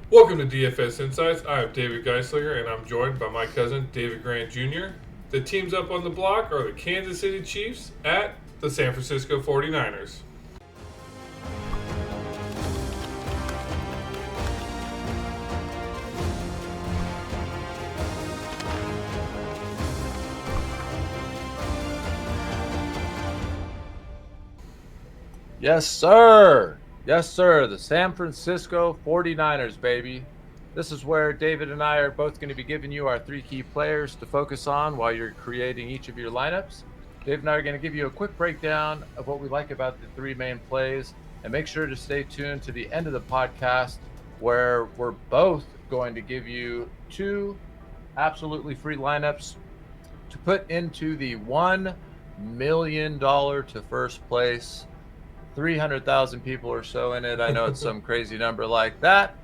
Welcome to DFS Insights. I am David Geistlinger, and I'm joined by my cousin, David Grant Jr. The teams up on the block are the Kansas City Chiefs at the San Francisco 49ers. Yes, sir. Yes, sir. The San Francisco 49ers, baby. This is where David and I are both going to be giving you our three key players to focus on while you're creating each of your lineups. Dave and I are going to give you a quick breakdown of what we like about the three main plays, and make sure to stay tuned to the end of the podcast where we're both going to give you two absolutely free lineups to put into the $1 million to first place. 300,000 people or so in it. I know it's some crazy number like that.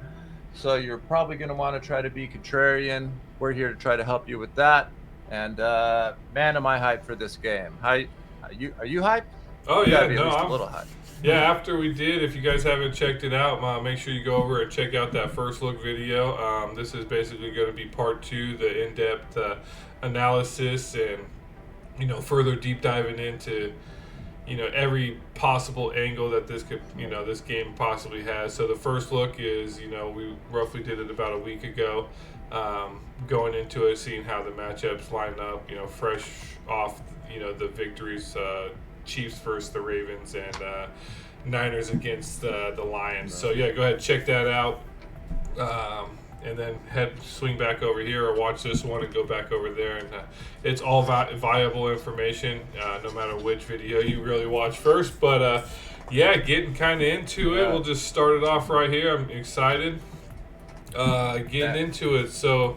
So you're probably going to want to try to be contrarian. We're here to try to help you with that. And man, am I hyped for this game. Are you hyped? Oh, You yeah, gotta be no, at least I'm. a little hyped. Yeah, after we did, if you guys haven't checked it out, make sure you go over and check out that first look video. This is basically going to be part two, the in-depth analysis and, further deep diving into every possible angle that this game possibly has. So the first look is, we roughly did it about a week ago, going into it, seeing how the matchups line up, fresh off, the victories, Chiefs versus the Ravens and Niners against the Lions. So yeah, go ahead, check that out. And then swing back over here or watch this one and go back over there. And it's all viable information, no matter which video you really watch first. But yeah, getting kind of into it. We'll just start it off right here. I'm excited getting into it. So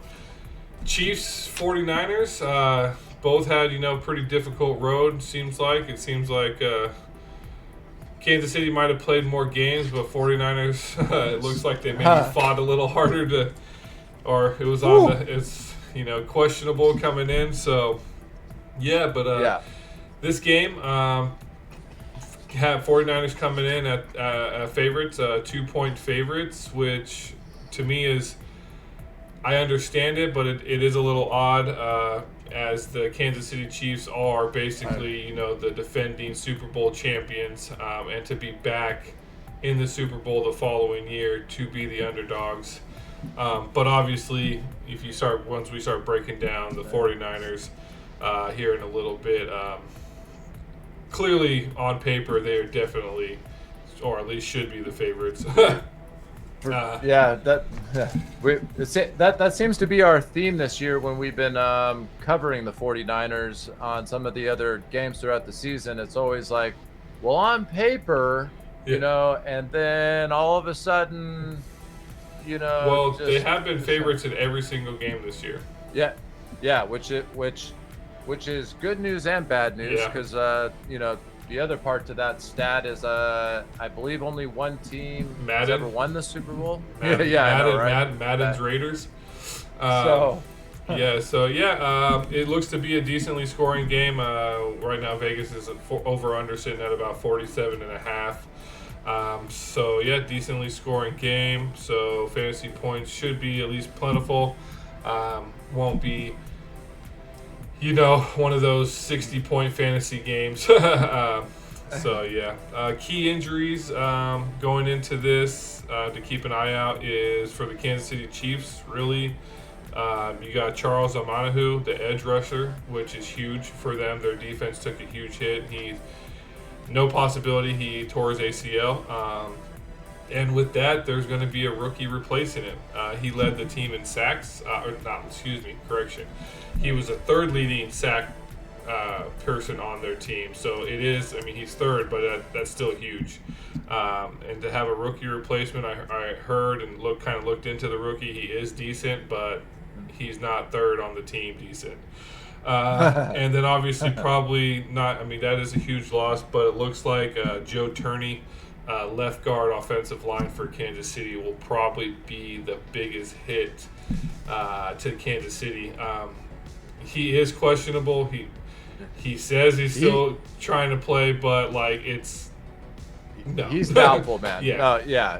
Chiefs, 49ers, both had, pretty difficult road, seems like. It seems like Kansas City might have played more games, but 49ers, it looks like they maybe fought a little harder or it was it's, questionable coming in. So, yeah, but this game had 49ers coming in at favorites, 2-point favorites, which to me is, I understand it, but it is a little odd as the Kansas City Chiefs are basically, the defending Super Bowl champions, and to be back in the Super Bowl the following year to be the underdogs. But obviously, once we start breaking down the 49ers here in a little bit, clearly on paper they are definitely, or at least should be, the favorites. That seems to be our theme this year when we've been covering the 49ers on some of the other games throughout the season. It's always like, well, on paper, and then all of a sudden, Well, they have been favorites in every single game this year. Yeah, which is good news and bad news because the other part to that stat is, I believe only one team has ever won the Super Bowl. Madden's Raiders. It looks to be a decently scoring game. Right now, Vegas is over/under sitting at about 47.5. Decently scoring game. So fantasy points should be at least plentiful. Won't be, one of those 60-point fantasy games. Key injuries going into this to keep an eye out is for the Kansas City Chiefs, really. You got Charles Omenihu, the edge rusher, which is huge for them. Their defense took a huge hit. No possibility he tore his ACL. And with that, there's going to be a rookie replacing him. He led the team in sacks. He was a third leading sack person on their team. So it is, he's third, but that's still huge. And to have a rookie replacement, I heard and looked into the rookie. He is decent, but he's not third on the team decent. And then obviously probably not, that is a huge loss, but it looks like Joe Turney, left guard offensive line for Kansas City, will probably be the biggest hit to Kansas City. He is questionable. He says he's still trying to play, but No. He's doubtful, man. Yeah. Yeah.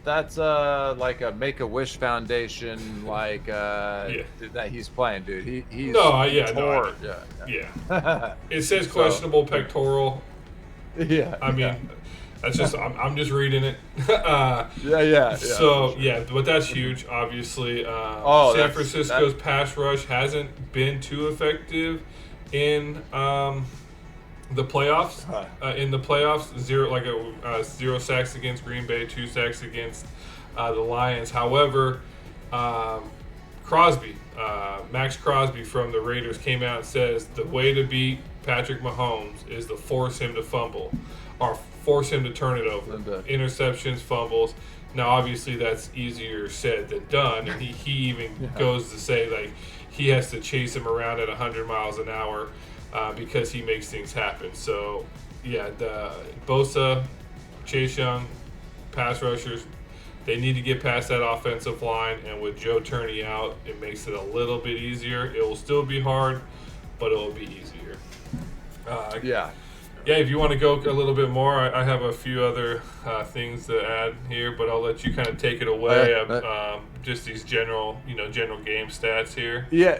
That's like a Make-A-Wish Foundation, like that he's playing, dude. He's tore. Yeah. It says questionable pectoral. Yeah. I mean, that's just I'm just reading it. Yeah. So yeah, but that's huge. Obviously, San Francisco's pass rush hasn't been too effective in the playoffs. In the playoffs, zero sacks against Green Bay, 2 sacks against the Lions. However, Max Crosby from the Raiders came out and says the way to beat Patrick Mahomes is to force him to fumble or force him to turn it over. Interceptions, fumbles. Now, obviously, that's easier said than done, and he even goes to say like he has to chase him around at 100 miles an hour because he makes things happen. So, yeah, the Bosa, Chase Young, pass rushers, they need to get past that offensive line, and with Joe Turney out, it makes it a little bit easier. It will still be hard, but it will be easier. Yeah, if you want to go a little bit more, I have a few other things to add here, but I'll let you kind of take it away. Just these general game stats here. Yeah.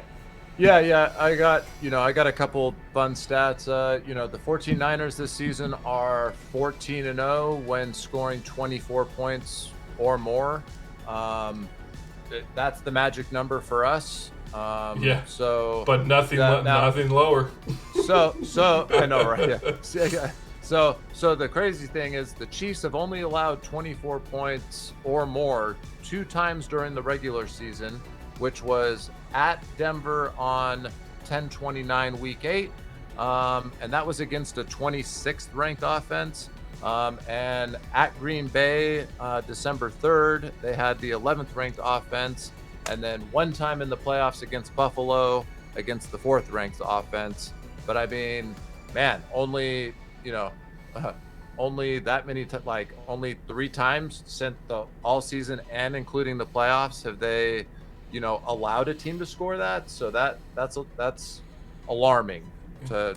I got a couple fun stats. The 49ers this season are 14-0 when scoring 24 points or more. That's the magic number for us. So, but nothing lower. So I know, right? Yeah. So the crazy thing is the Chiefs have only allowed 24 points or more 2 times during the regular season, which was at Denver on 10/29 Week 8, and that was against a 26th ranked offense. And at Green Bay, December 3rd, they had the 11th ranked offense. And then one time in the playoffs against Buffalo, against the 4th ranked offense. But I mean, man, only that many, only 3 times since the all season and including the playoffs have they, allowed a team to score that. So that's alarming to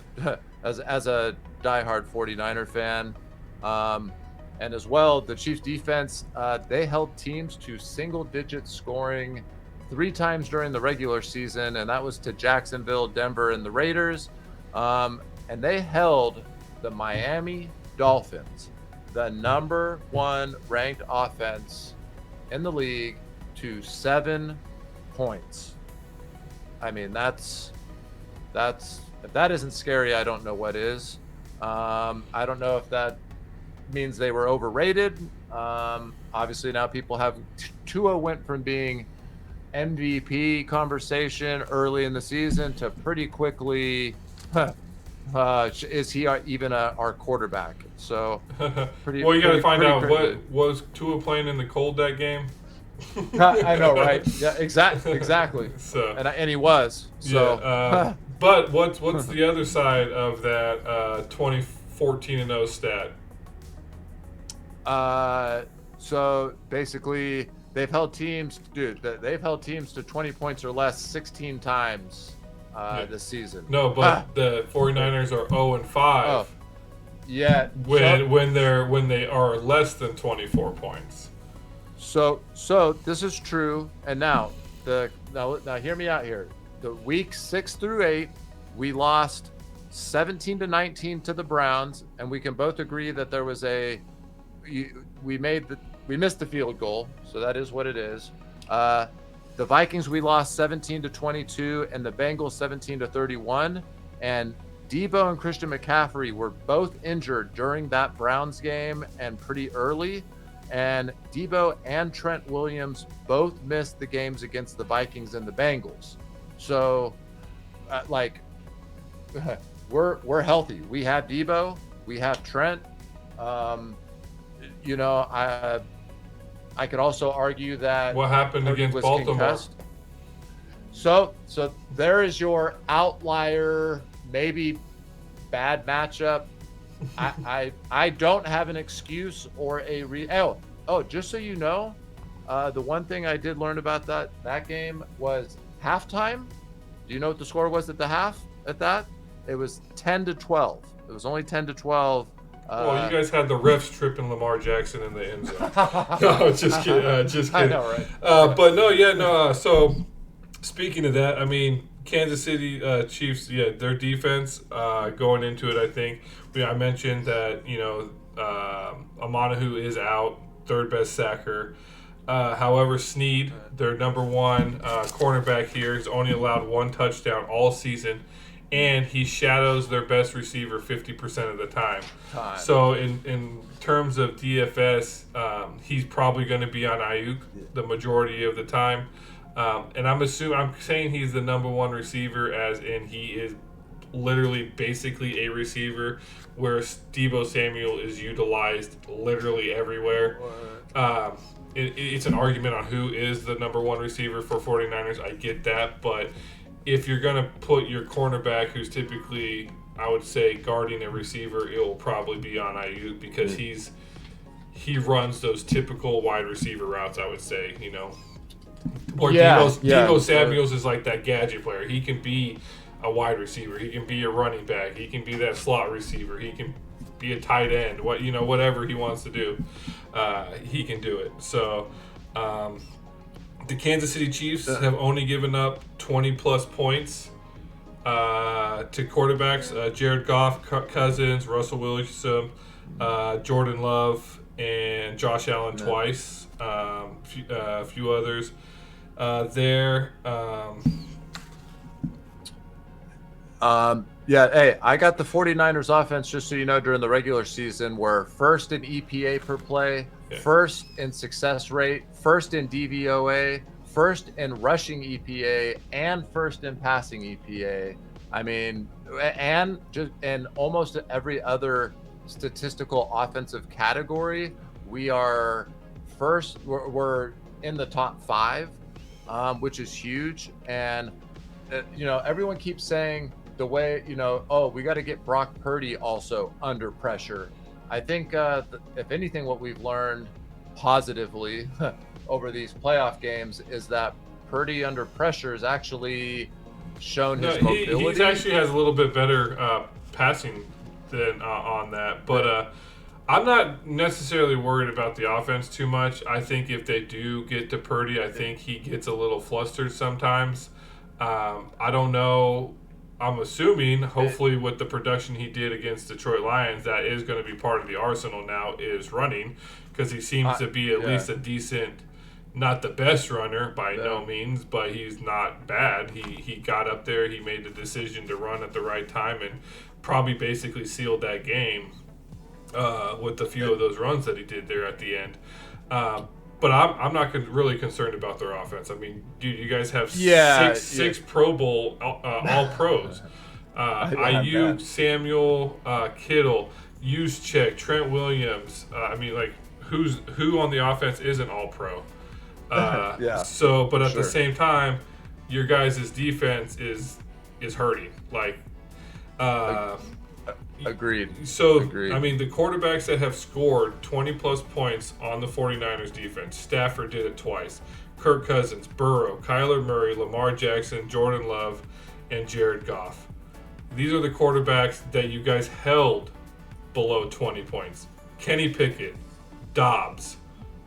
as a diehard 49er fan. And as well, the Chiefs defense, they held teams to single-digit scoring 3 times during the regular season, and that was to Jacksonville, Denver, and the Raiders. And they held the Miami Dolphins, the number 1 ranked offense in the league, to 7 points. I mean, that's if that isn't scary, I don't know what is. I don't know if that means they were overrated. Obviously now people have Tua went from being MVP conversation early in the season to pretty quickly is he even our quarterback? So pretty well, you got to find out what was Tua playing in the cold that game. I know, right? Yeah, exactly. So and he was. So but what's the other side of that 14-0 stat? So basically they've held teams to 20 points or less 16 times this season. No, but the 49ers are 0-5. Oh, yeah. When they are less than 24 points. So this is true. And now hear me out here. The weeks 6 through 8, we lost 17-19 to the Browns, and we can both agree that there was we missed the field goal, so that is what it is. The Vikings, we lost 17-22, and the Bengals 17-31. And Debo and Christian McCaffrey were both injured during that Browns game and pretty early. And Debo and Trent Williams both missed the games against the Vikings and the Bengals. So, we're healthy. We have Debo, we have Trent. I could also argue that what happened against Baltimore. Concussed. So there is your outlier, maybe bad matchup. I don't have an excuse or just so you know, the one thing I did learn about that game was halftime. Do you know what the score was at the half at that? It was 10-12. It was only 10-12 Well, you guys had the refs tripping Lamar Jackson in the end zone. No, just kidding. Just kidding. I know, right? But no, yeah, no. So speaking of that, I mean, Kansas City Chiefs, yeah, their defense going into it, I think I mentioned that Amanahu is out, third best sacker. However, Snead, their number one cornerback here, has only allowed one touchdown all season, and he shadows their best receiver 50% of the time. So in terms of DFS, he's probably going to be on Ayuk the majority of the time. And I'm saying he's the number one receiver, as in he is literally basically a receiver, where Deebo Samuel is utilized literally everywhere. It's an argument on who is the number one receiver for 49ers. I get that, but if you're going to put your cornerback, who's typically, I would say, guarding a receiver, it will probably be on Ayuk, because he runs those typical wide receiver routes, I would say, Or Deebo Samuels is like that gadget player. He can be a wide receiver. He can be a running back. He can be that slot receiver. He can be a tight end. Whatever he wants to do, he can do it. So the Kansas City Chiefs have only given up 20-plus points to quarterbacks. Jared Goff, Kirk Cousins, Russell Wilson, Jordan Love, and Josh Allen twice. A few others there. Hey, I got the 49ers offense, just so you know, during the regular season, were first in EPA per play, first in success rate, first in DVOA, first in rushing EPA, and first in passing EPA. I mean, and just in almost every other statistical offensive category, we are first. We're in the top 5, which is huge. And everyone keeps saying the way, we got to get Brock Purdy also under pressure. I think if anything, what we've learned positively over these playoff games is that Purdy under pressure has actually shown his mobility. He actually has a little bit better passing than on that. But I'm not necessarily worried about the offense too much. I think if they do get to Purdy, I think he gets a little flustered sometimes. I don't know. I'm assuming, hopefully, with the production he did against Detroit Lions, that is going to be part of the arsenal now, is running, because he seems to be at least a decent, not the best runner by no means, but he's not bad. He got up there, he made the decision to run at the right time, and probably basically sealed that game with a few of those runs that he did there at the end. But I'm not really concerned about their offense. I mean, dude, you guys have six Pro Bowl All-Pros. Ayuk, Samuel, Kittle, Juszczyk, Trent Williams. Who on the offense isn't All-Pro? So, but at the same time, your guys' defense is hurting. Agreed. So, I mean, the quarterbacks that have scored 20-plus points on the 49ers defense, Stafford did it twice, Kirk Cousins, Burrow, Kyler Murray, Lamar Jackson, Jordan Love, and Jared Goff. These are the quarterbacks that you guys held below 20 points. Kenny Pickett, Dobbs,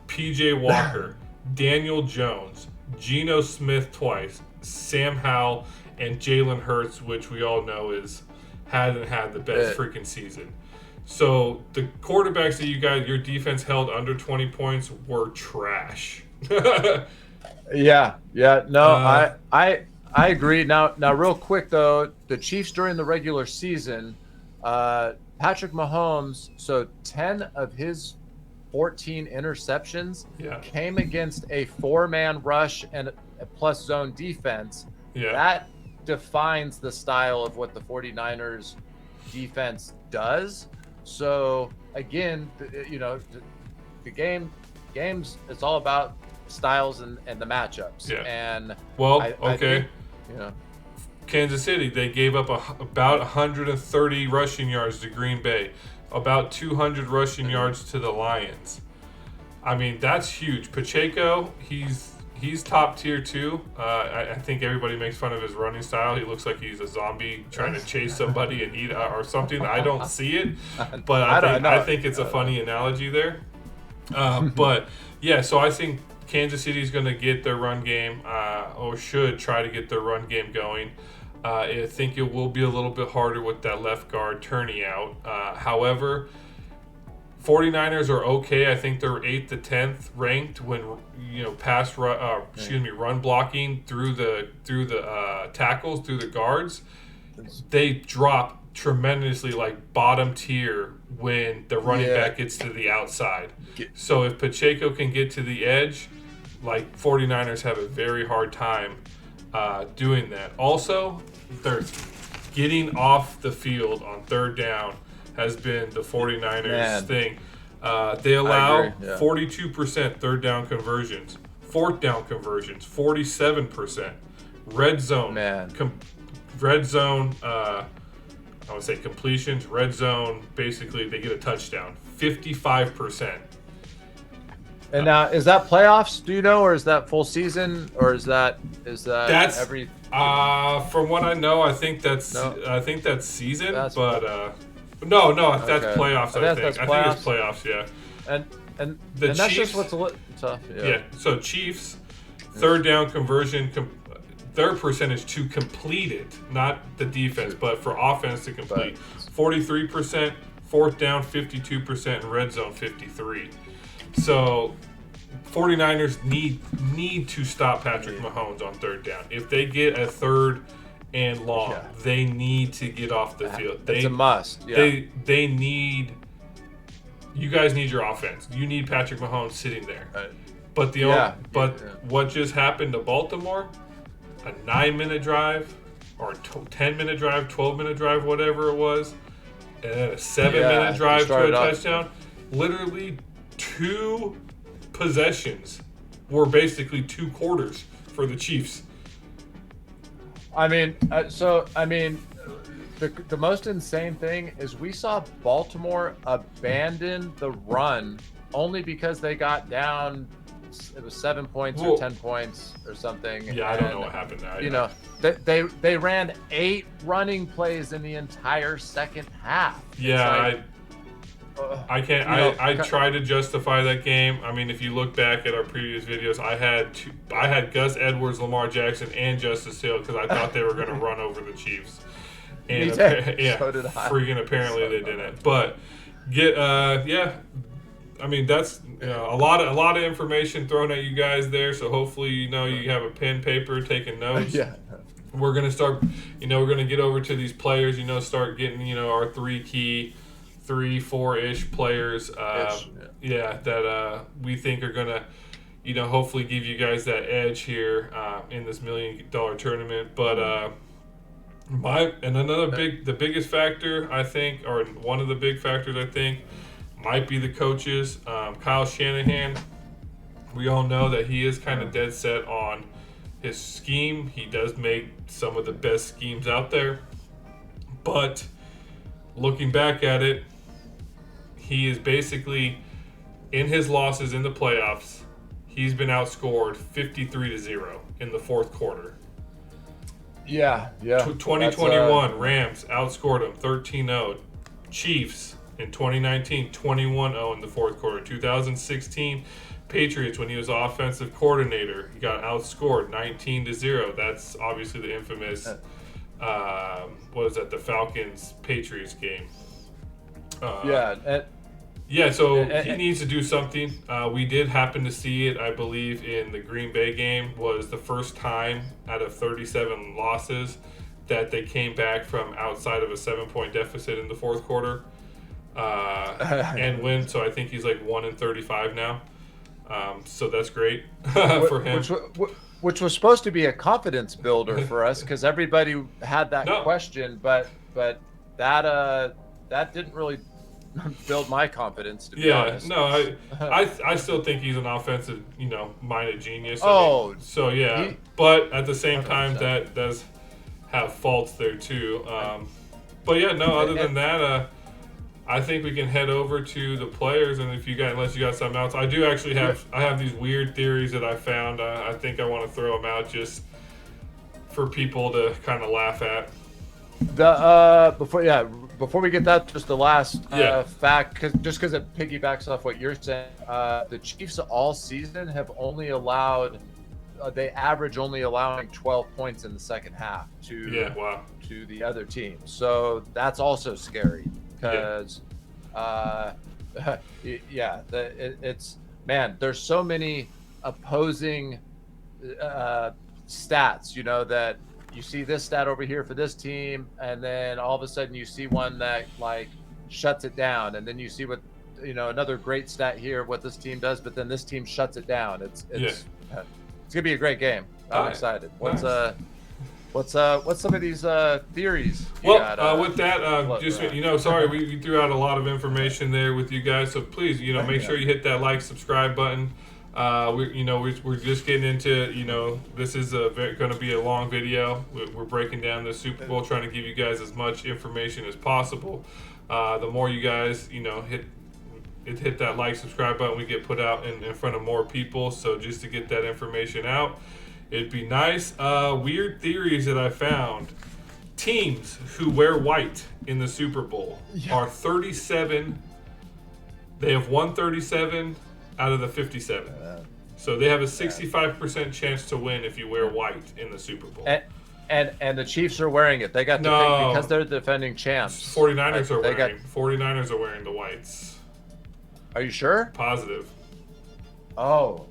P.J. Walker, Daniel Jones, Geno Smith twice, Sam Howell, and Jalen Hurts, which we all know hasn't had the best freaking season. So the quarterbacks that your defense held under 20 points were trash. No, I agree. Now real quick though, the Chiefs during the regular season, Patrick Mahomes, so 10 of his 14 interceptions came against a 4-man rush and a plus zone defense. That defines the style of what the 49ers defense does. So again, the games, it's all about styles and the matchups. And I think, Kansas City, they gave up about 130 rushing yards to Green Bay, about 200 rushing yards to the Lions. I mean, that's huge. Pacheco, he's he's top tier too. I think everybody makes fun of his running style. He looks like he's a zombie trying to chase somebody and eat or something. I don't see it, but I think it's a funny analogy there. But yeah, so I think Kansas City's going to get their run game, or should try to get their run game going. I think it will be a little bit harder with that left guard Turney out. However, 49ers are okay. I think they're 8th to 10th ranked when run blocking through the tackles, through the guards. They drop tremendously, like bottom tier when the running back gets to the outside. So if Pacheco can get to the edge, like 49ers have a very hard time doing that. Also, they're getting off the field on third down has been the 49ers thing. They allow 42% third down conversions, fourth down conversions, 47%. Red zone, I would say completions, red zone, basically they get a touchdown, 55%. And now, is that playoffs? Do you know, or is that full season, or is that every? From what I know, I think that's season, that's playoffs. I think it's playoffs. Yeah. And the Chiefs, that's just what's a little tough. Yeah. So Chiefs, third down conversion, their percentage to complete it, not the defense, but for offense to complete, 43%, fourth down 52%, and red zone 53%. So 49ers need to stop Patrick Mahomes on third down. If they get a third and long, they need to get off the field. It's a must. Yeah. They need. You guys need your offense. You need Patrick Mahomes sitting there. But what just happened to Baltimore? A 9-minute drive, or 10-minute drive, 12-minute drive, whatever it was, and then a 7-minute drive to a touchdown. Literally, 2 possessions were basically 2 quarters for the Chiefs. The most insane thing is we saw Baltimore abandon the run only because they got down. It was 7 points or 10 points or something. Yeah, I don't know what happened there. You know, they ran 8 running plays in the entire second half. Yeah, I can't. I try to justify that game. I mean, if you look back at our previous videos, I had Gus Edwards, Lamar Jackson, and Justice Hill because I thought they were going to run over the Chiefs. And so did I. Freaking apparently they didn't. But I mean, that's a lot of information thrown at you guys there. So hopefully you have a pen, paper, taking notes. We're gonna start. We're gonna get over to these players. Start getting our 3-4-ish players. That we think are gonna hopefully give you guys that edge here in this $1 million tournament. But the biggest factor I think, or one of the big factors I think, might be the coaches. Kyle Shanahan, we all know that he is kind of dead set on his scheme. He does make some of the best schemes out there. But looking back at it, he is basically, in his losses in the playoffs, he's been outscored 53-0 in the fourth quarter. 2021, Rams outscored them 13-0. Chiefs in 2019, 21-0 in the fourth quarter. 2016, Patriots, when he was offensive coordinator, he got outscored 19-0. That's obviously the infamous, the Falcons-Patriots game. So he needs to do something. We did happen to see it, I believe, in the Green Bay game. Was the first time out of 37 losses that they came back from outside of a 7-point deficit in the fourth quarter. And win. So I think he's like 1-35 now. So that's great for him. Which was supposed to be a confidence builder for us because everybody had that question, but that didn't really build my confidence, to be honest. No, I still think he's an offensive, minded genius. But at the same time, that does have faults there too. Other than that, I think we can head over to the players, and unless you got something else, I do actually have these weird theories that I found. I think I want to throw them out just for people to kind of laugh at. Before we get that, just the last fact, because it piggybacks off what you're saying. The Chiefs all season have only allowed, they average only allowing 12 points in the second half to the other team. So that's also scary because, it's man. There's so many opposing stats, that you see this stat over here for this team, and then all of a sudden you see one that like shuts it down, and then you see what another great stat here what this team does, but then this team shuts it down. It's gonna be a great game. I'm excited. What's some of these theories? With that, sorry we threw out a lot of information there with you guys, so please make sure you hit that like, subscribe button. We're just getting into, this is going to be a long video. We're breaking down the Super Bowl, trying to give you guys as much information as possible. The more you guys, hit that like, subscribe button, we get put out in front of more people. So just to get that information out, it'd be nice. Weird theories that I found. Teams who wear white in the Super Bowl are 37. They have won 37 out of the 57. So they have a 65% chance to win if you wear white in the Super Bowl. And the Chiefs are wearing it. They got to pick because they're the defending champs. 49ers are wearing the whites. Are you sure? Positive. Oh,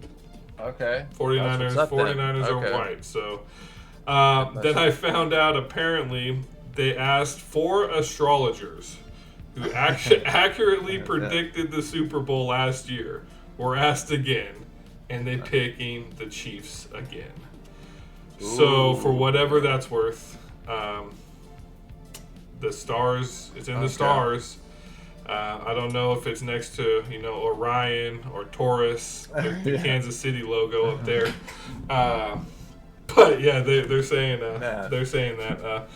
okay. 49ers are white. So then I found out apparently they asked 4 astrologers who accurately predicted the Super Bowl last year. Were asked again, and they picking the Chiefs again. Ooh. So for whatever that's worth, the stars, it's in the stars. I don't know if it's next to Orion or Taurus, the Kansas City logo up there. But yeah, they're saying that.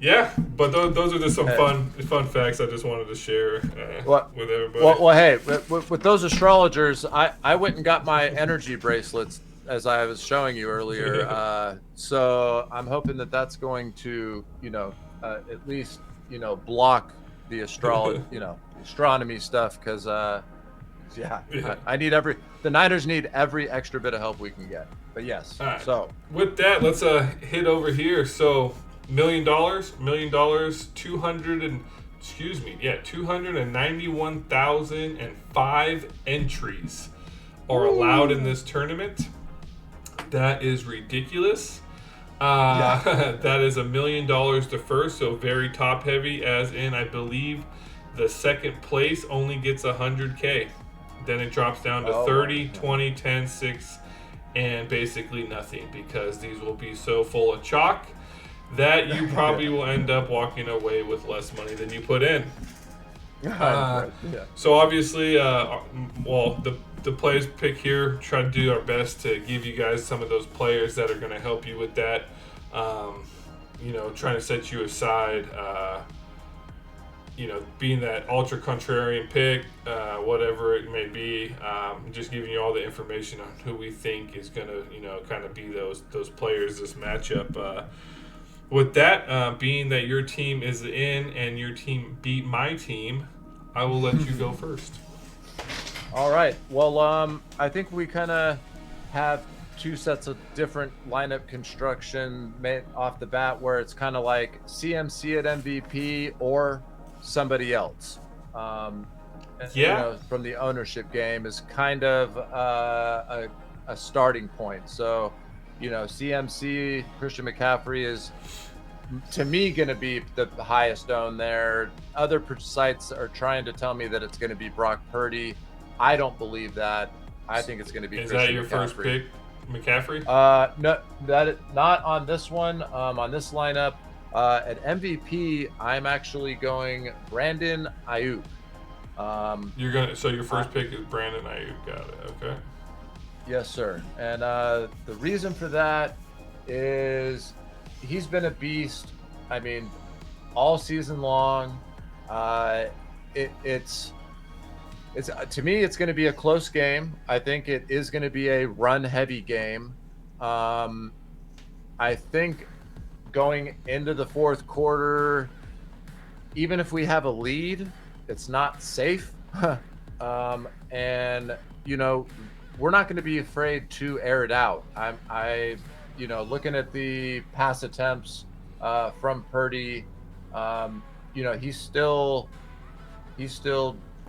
Yeah, but those are just some fun facts I just wanted to share with everybody. Well, hey, with those astrologers, I went and got my energy bracelets as I was showing you earlier. So I'm hoping that's going to, at least, block the astronomy stuff because, I need the Niners need every extra bit of help we can get. But yes, right. So with that, let's hit over here. So. $1 million, 291,005 entries are allowed in this tournament. That is ridiculous. That is $1 million to first, so very top heavy, as in I believe the second place only gets $100K. Then it drops down to 30, 20, 10, 6, and basically nothing, because these will be so full of chalk that you probably will end up walking away with less money than you put in. So obviously, the players pick here, try to do our best to give you guys some of those players that are going to help you with that. Trying to set you aside, being that ultra contrarian pick, whatever it may be, just giving you all the information on who we think is going to, kind of be those players, this matchup. With that, being that your team is in and your team beat my team, I will let you go first. All right. Well, I think we kind of have 2 sets of different lineup construction made off the bat, where it's kind of like CMC at MVP or somebody else. From the ownership game is kind of a starting point. So, CMC, Christian McCaffrey is, to me, going to be the highest owned there. Other sites are trying to tell me that it's going to be Brock Purdy. I don't believe that. I think it's going to be Christian McCaffrey. Is that your first pick, McCaffrey? No, not on this one. On this lineup, at MVP, I'm actually going Brandon Ayuk. So your first pick is Brandon Ayuk. Got it. Okay. Yes, sir. And the reason for that is he's been a beast. I mean, all season long. it's to me, it's going to be a close game. I think it is going to be a run-heavy game. I think going into the fourth quarter, even if we have a lead, it's not safe. And we're not going to be afraid to air it out. Looking at the pass attempts from Purdy, he's still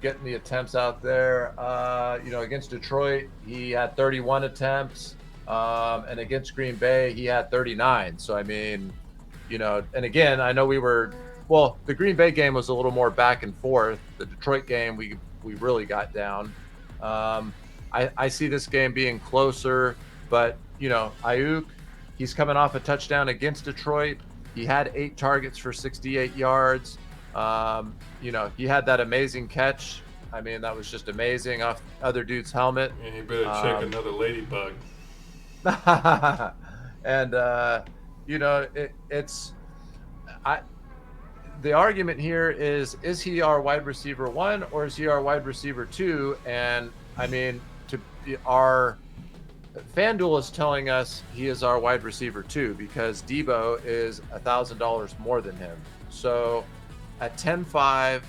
getting the attempts out there. Against Detroit, he had 31 attempts, and against Green Bay, he had 39. So I mean, and again, I know the Green Bay game was a little more back and forth. The Detroit game, we really got down. I see this game being closer, but Ayuk, he's coming off a touchdown against Detroit. He had 8 targets for 68 yards. He had that amazing catch. I mean, that was just amazing off other dude's helmet. And he better check another ladybug. And the argument here is he our wide receiver 1 or is he our wide receiver 2? And I mean, our Fanduel is telling us he is our wide receiver 2 because Debo is $1,000 more than him. So at 10.5,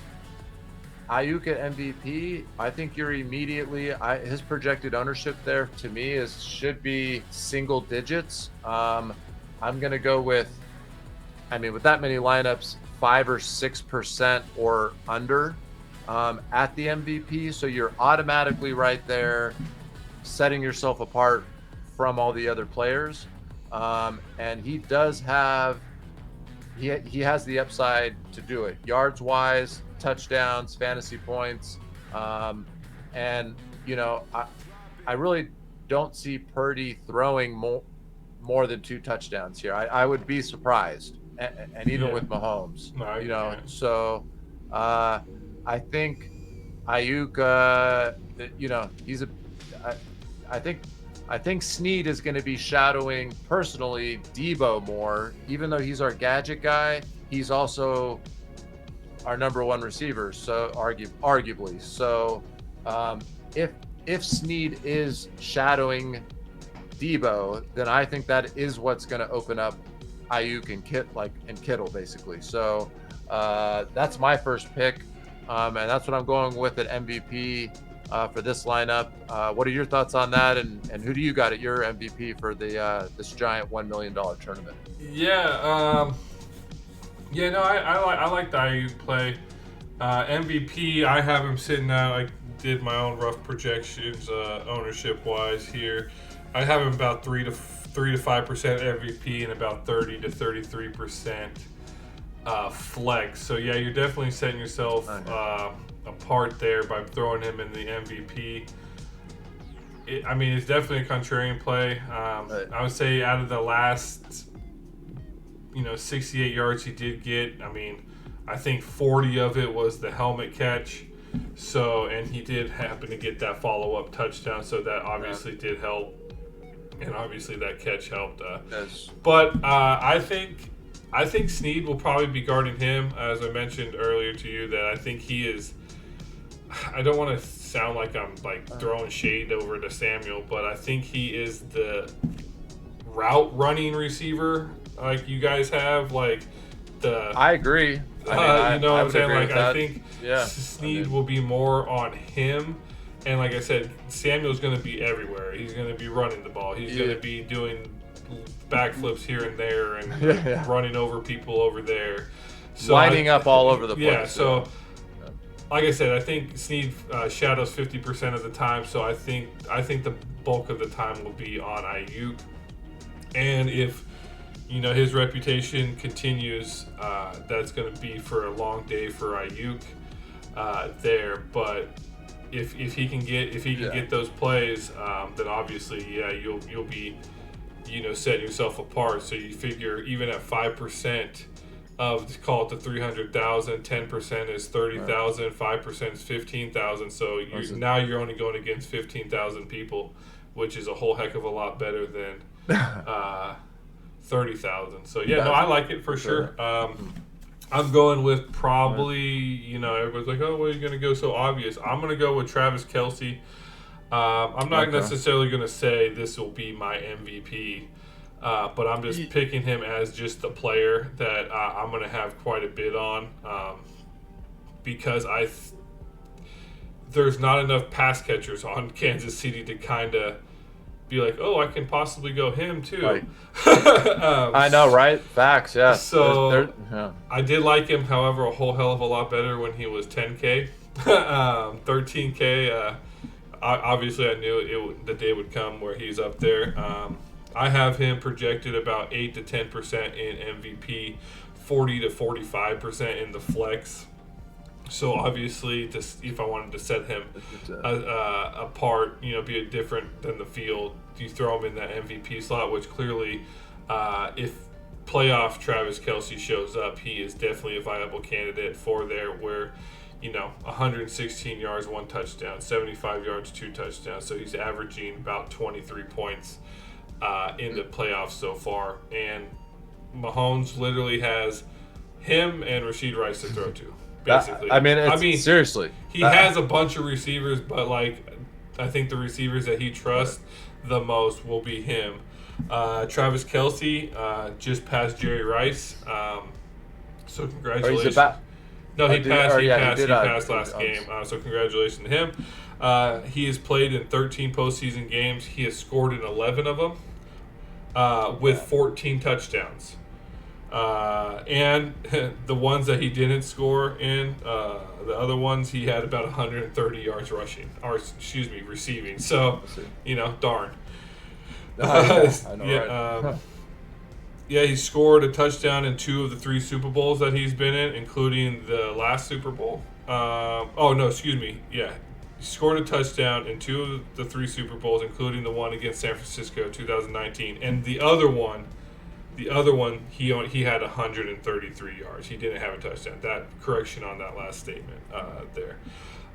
Ayuk at MVP, I think you're immediately his projected ownership there to me should be single digits. I'm gonna go with that many lineups, 5 or 6% or under at the MVP. So you're automatically right there, setting yourself apart from all the other players. And he does have. He has the upside to do it, yards wise, touchdowns, fantasy points, and I really don't see Purdy throwing more than 2 touchdowns here. I would be surprised, and even with Mahomes, So I think Ayuk, I think Snead is going to be shadowing, personally, Debo more. Even though he's our gadget guy, he's also our number 1 receiver, so arguably. So if Snead is shadowing Debo, then I think that is what's going to open up Ayuk and Kittle, basically. So that's my first pick, and that's what I'm going with at MVP. For this lineup. What are your thoughts on that, and who do you got at your MVP for this giant $1 million tournament? I like the Ayuk play. MVP, I have him sitting out. I did my own rough projections ownership wise here. I have him about 3 to 5% MVP and about 30 to 33% flex. So yeah, you're definitely setting yourself apart there by throwing him in the MVP. It's definitely a contrarian play. I would say out of the last 68 yards he did get, I think 40 of it was the helmet catch. So, and he did happen to get that follow-up touchdown, so that obviously did help. And obviously that catch helped. Yes. But I think Snead will probably be guarding him, as I mentioned earlier to you, that I think he is. I don't want to sound like I'm throwing shade over to Samuel, but I think he is the route running receiver like you guys have. I agree. I what I'm saying? I think Yeah. Snead will be more on him. And like I said, Samuel's going to be everywhere. He's going to be running the ball. He's going to be doing backflips here and there and running over people over there. So lining up all over the place. Yeah, so like I said, I think Snead shadows 50% of the time. So I think the bulk of the time will be on Ayuk. And if his reputation continues, that's going to be for a long day for Ayuk there. But if he can get those plays, then obviously you'll be setting yourself apart. So you figure even at 5% of, call it the 300,000, 10% is 30,000, 5% is 15,000. So now you're only going against 15,000 people, which is a whole heck of a lot better than 30,000. So I like it for sure. I'm going with probably, everybody's like, oh, well, you're going to go so obvious. I'm going to go with Travis Kelce. I'm not necessarily going to say this will be my MVP, but I'm just picking him as just the player that I'm going to have quite a bit on because there's not enough pass catchers on Kansas City to kind of be like, oh, I can possibly go him too. Right. I know, right? Facts, yeah. So I did like him, however, a whole hell of a lot better when he was 10K. 13K, obviously I knew the day would come where he's up there. I have him projected about 8 to 10% in MVP, 40 to 45% in the flex. So obviously, if I wanted to set him apart, be different than the field, you throw him in that MVP slot, which clearly, if playoff Travis Kelce shows up, he is definitely a viable candidate for there where, 116 yards, 1 touchdown, 75 yards, 2 touchdowns. So he's averaging about 23 points in the playoffs so far. And Mahomes literally has him and Rashid Rice to throw to. Basically, I mean, seriously, he has a bunch of receivers, but I think the receivers that he trusts the most will be him. Travis Kelce just passed Jerry Rice, so congratulations. He passed last game, so congratulations to him. He has played in 13 postseason games. He has scored in 11 of them with 14 touchdowns. And the ones that he didn't score in, the other ones, he had about 130 yards receiving. So, darn. I know, right? He scored a touchdown in 2 of the 3 Super Bowls that he's been in, including the last Super Bowl. He scored a touchdown in 2 of the 3 Super Bowls, including the one against San Francisco 2019. And the other one, he had 133 yards. He didn't have a touchdown. That correction on that last statement there.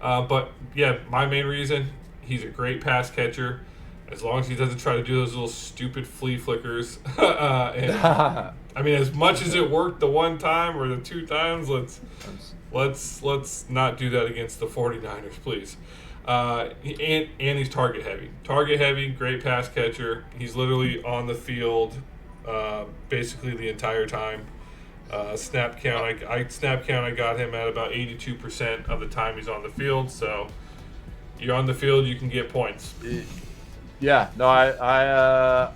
But yeah, my main reason, he's a great pass catcher. As long as he doesn't try to do those little stupid flea flickers. As much as it worked the one time or the 2 times, let's not do that against the 49ers, please. And he's target heavy. Target heavy, great pass catcher. He's literally on the field basically the entire time. Snap count, I got him at about 82% of the time he's on the field. So you're on the field, you can get points. Yeah, no, I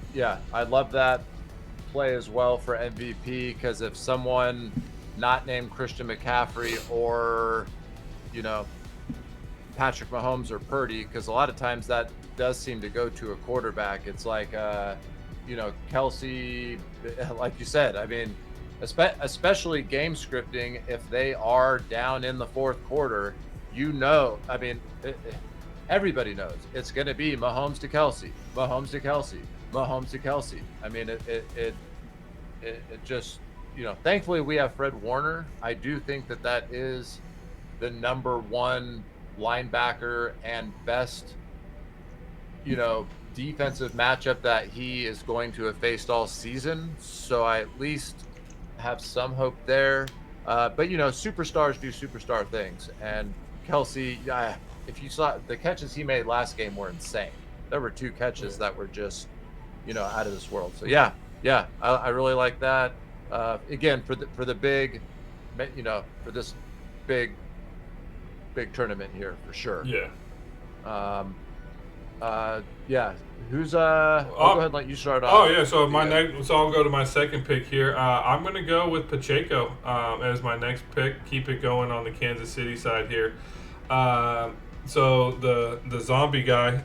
love that play as well for MVP, because if someone not named Christian McCaffrey or, Patrick Mahomes or Purdy, because a lot of times that does seem to go to a quarterback. It's like, Kelce, like you said, especially game scripting, if they are down in the 4th quarter, everybody knows it's going to be Mahomes to Kelce, Mahomes to Kelce, Mahomes to Kelce. It just, thankfully we have Fred Warner. I do think that is the number 1 linebacker and best, defensive matchup that he is going to have faced all season. So I at least have some hope there. But, superstars do superstar things. And Kelce, if you saw the catches he made last game were insane. There were 2 catches that were just, out of this world. So I really like that. Again, for the big, for this big tournament here for sure. Yeah. Who's I'll go ahead and let you start off. So I'll go to my second pick here. I'm gonna go with Pacheco as my next pick. Keep it going on the Kansas City side here. So the zombie guy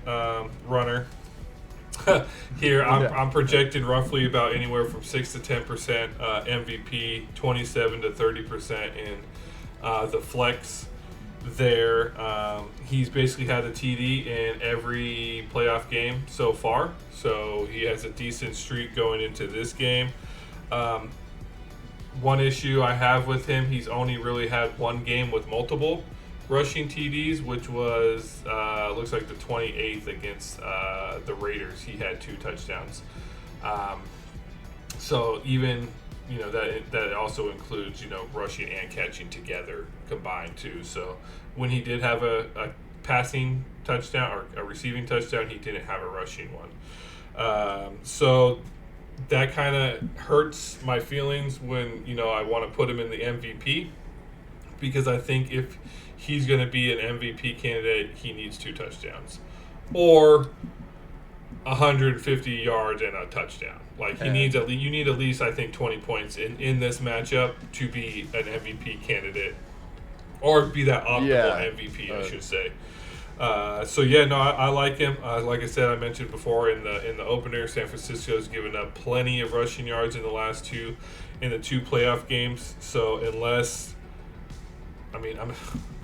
runner here, I'm projected roughly about anywhere from 6 to 10% MVP, 27 to 30% in the flex there. He's basically had a TD in every playoff game so far, so he has a decent streak going into this game. One issue I have with him, he's only really had 1 game with multiple rushing TDs, which was looks like the 28th against the Raiders. He had 2 touchdowns. So even that also includes rushing and catching together combined too. So when he did have a passing touchdown or a receiving touchdown, he didn't have a rushing one. So that kind of hurts my feelings when I want to put him in the MVP, because I think if he's going to be an MVP candidate, he needs 2 touchdowns or 150 yards and a touchdown. Like you need at least I think 20 points in this matchup to be an MVP candidate, or be that optimal MVP, I should say. I like him. Like I said, I mentioned before in the opener, San Francisco's given up plenty of rushing yards in the last 2 playoff games. So unless, I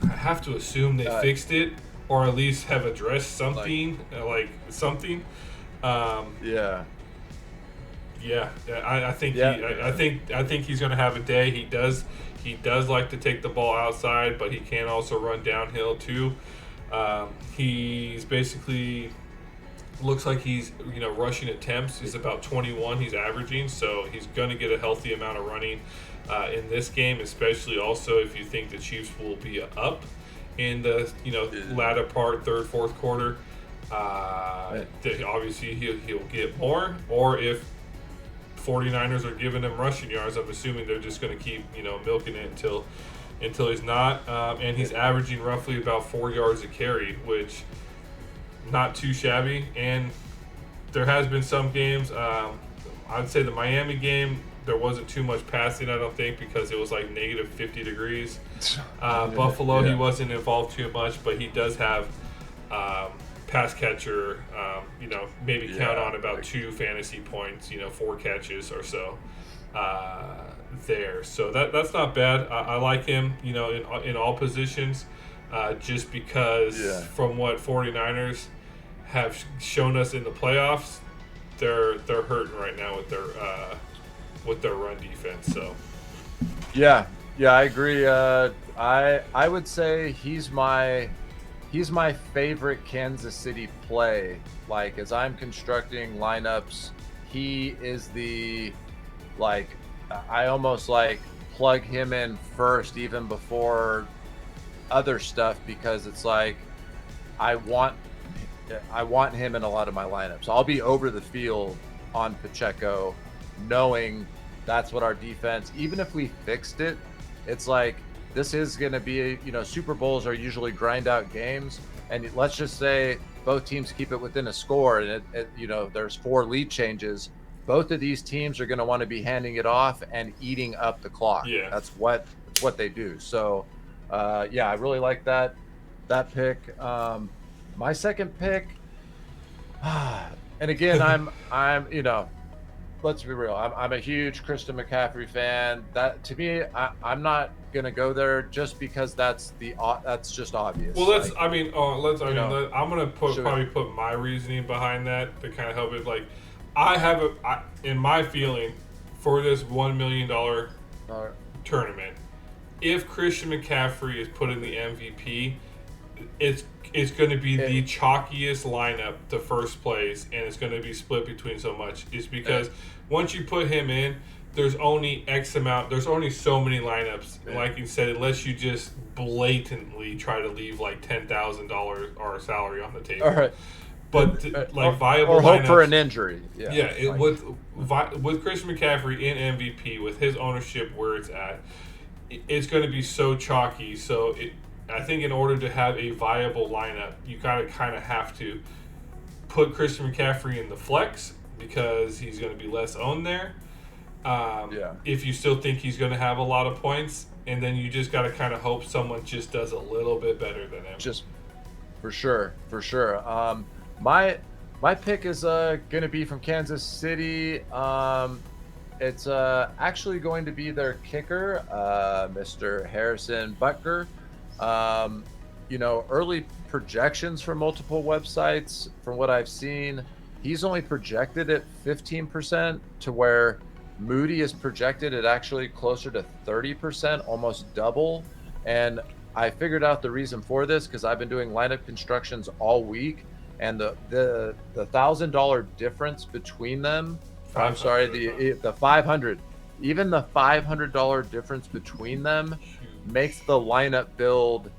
have to assume they fixed it, or at least have addressed something, something. I think he's going to have a day. He does like to take the ball outside, but he can also run downhill too. He's basically looks like he's rushing attempts is about 21 he's averaging, so he's going to get a healthy amount of running in this game, especially also if you think the Chiefs will be up in the latter part, third, fourth quarter. Obviously he'll get more, or if 49ers are giving him rushing yards, I'm assuming they're just going to keep milking it until he's not, and he's averaging roughly about 4 yards a carry, which not too shabby. And there has been some games, I'd say the Miami game, there wasn't too much passing, I don't think, because it was like negative 50 degrees. Buffalo, he wasn't involved too much, but he does have pass catcher, maybe count on about 2 fantasy points, 4 catches or so there. So that's not bad. I like him, in all positions, just because from what 49ers have shown us in the playoffs, they're hurting right now with their run defense. So I agree. I would say he's my favorite Kansas City play. Like, as I'm constructing lineups, he is I almost plug him in first even before other stuff, because it's like I want him in a lot of my lineups. I'll be over the field on Pacheco, knowing that's what our defense, even if we fixed it, it's like this is going to be, Super Bowls are usually grind out games, and let's just say both teams keep it within a score, and there's 4 lead changes. Both of these teams are going to want to be handing it off and eating up the clock. Yeah, that's what they do. So, I really like that pick. My second pick, and again, I'm let's be real. I'm a huge Christian McCaffrey fan. That, to me, I'm not gonna go there just because that's just obvious. Well, I'm gonna probably put my reasoning behind that to kind of help it. Like, in my feeling for this $1 million tournament, if Christian McCaffrey is put in the MVP, it's going to be the chalkiest lineup to first place, and it's going to be split between so much. It's because once you put him in, there's only X amount. There's only so many lineups. And like you said, unless you just blatantly try to leave like $10,000 or salary on the table. All right. But viable or hope lineups, for an injury. With Christian McCaffrey in MVP, with his ownership where it's at, it's going to be so chalky. So I think in order to have a viable lineup, you gotta kind of have to put Christian McCaffrey in the flex, because he's going to be less owned there. If you still think he's going to have a lot of points, and then you just got to kind of hope someone just does a little bit better than him. Just for sure. My pick is going to be from Kansas City. It's actually going to be their kicker, Mr. Harrison Butker. Early projections from multiple websites, from what I've seen, he's only projected at 15%, to where Moody is projected at actually closer to 30%, almost double. And I figured out the reason for this because I've been doing lineup constructions all week, and the $1,000 difference between them. I'm sorry, the 500. even the $500 difference between them makes the lineup build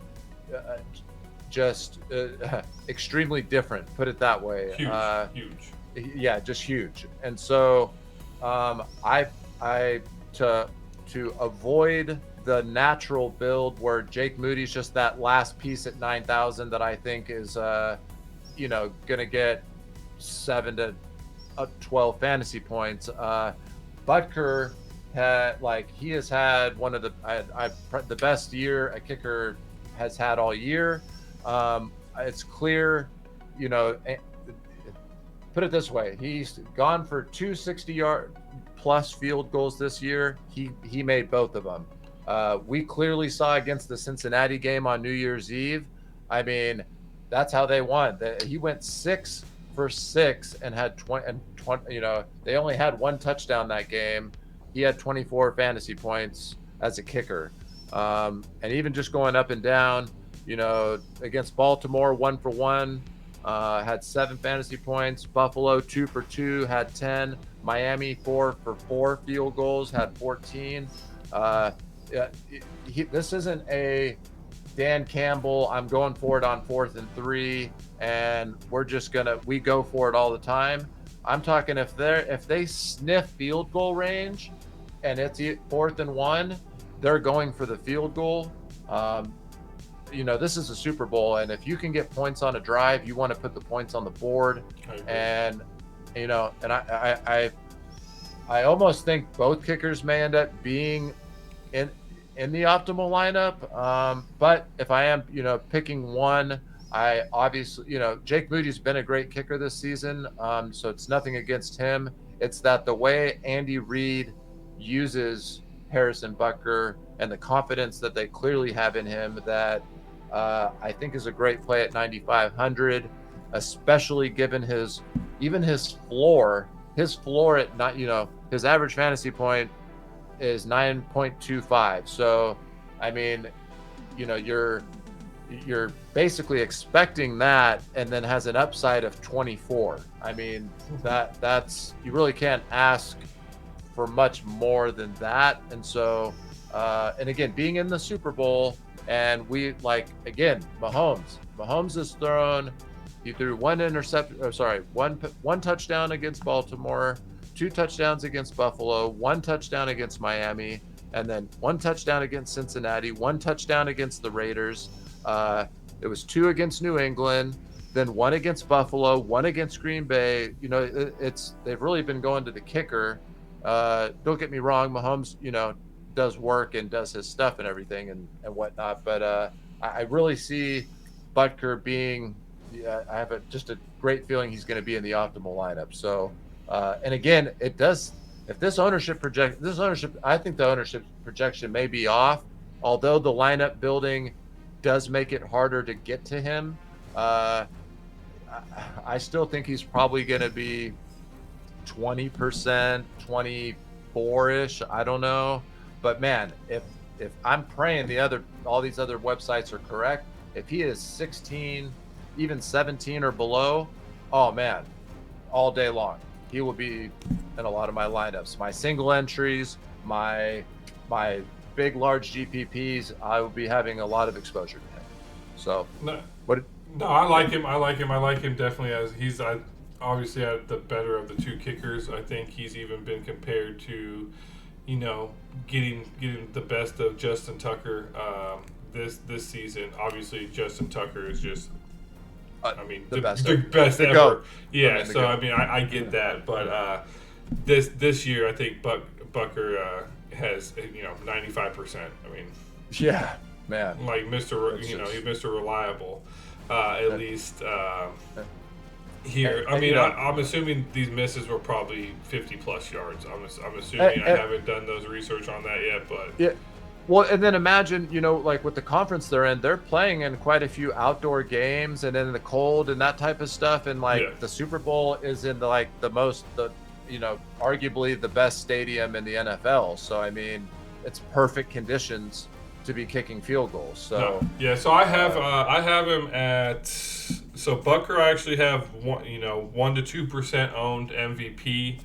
just extremely different. Put it that way. Huge. Yeah, just huge. And so, I to avoid the natural build where Jake Moody's just that last piece at 9,000 that I think is, gonna get 7 to 12 fantasy points. Butker he has had one of the best year a kicker has had all year. It's clear, put it this way, he's gone for 260-yard plus field goals this year. He made both of them. We clearly saw against the Cincinnati game on New Year's Eve. I mean, that's how they won. He went 6 for 6 and had 20. They only had one touchdown that game. He had 24 fantasy points as a kicker. And even just going up and down, against Baltimore, 1 for 1, had 7 fantasy points. Buffalo, 2 for 2, had 10. Miami, 4 for 4 field goals, had 14. This isn't a Dan Campbell, I'm going for it on 4th and 3, and we go for it all the time. I'm talking if they sniff field goal range and it's 4th and 1, they're going for the field goal. This is a Super Bowl, and if you can get points on a drive, you want to put the points on the board. And I almost think both kickers may end up being in the optimal lineup. But if I am, picking one, I obviously, Jake Moody's been a great kicker this season. So it's nothing against him. It's that the way Andy Reid uses Harrison Butker and the confidence that they clearly have in him that I think is a great play at 9,500, especially given his floor. His floor at not, his average fantasy point is 9.25. So, I mean, you're basically expecting that, and then has an upside of 24. I mean, that's you really can't ask for much more than that. And so, and again, being in the Super Bowl, and Mahomes has thrown. He threw one touchdown against Baltimore, 2 touchdowns against Buffalo, 1 touchdown against Miami, and then 1 touchdown against Cincinnati, 1 touchdown against the Raiders. It was 2 against New England, then 1 against Buffalo, 1 against Green Bay. They've really been going to the kicker. Don't get me wrong, Mahomes, does work and does his stuff and everything and whatnot. But I really see Butker being. I have just a great feeling he's going to be in the optimal lineup. So, and again, it does. If I think the ownership projection may be off, although the lineup building does make it harder to get to him. I still think he's probably going to be 20%, 24-ish. I don't know, but man, if I'm praying all these other websites are correct, if he is 16. Even 17 or below, oh man, all day long. He will be in a lot of my lineups. My single entries, my large GPPs, I will be having a lot of exposure to him. So, I like him. I like him definitely, as he's obviously had the better of the 2 kickers. I think he's even been compared to, getting the best of Justin Tucker this season. Obviously, Justin Tucker is just. The best ever. Go. Yeah, I get that, but this year I think Butker has 95%. Yeah, man. Like Mr. He's Mr. Reliable, at least here. I'm assuming these misses were probably 50+ yards. I'm assuming I haven't done those research on that yet, but yeah. Well, and then imagine, with the conference they're in, they're playing in quite a few outdoor games and in the cold and that type of stuff. And the Super Bowl is in arguably the best stadium in the NFL. So, it's perfect conditions to be kicking field goals. So, so I have him at, Butker, I actually have 1 to 2% owned MVP.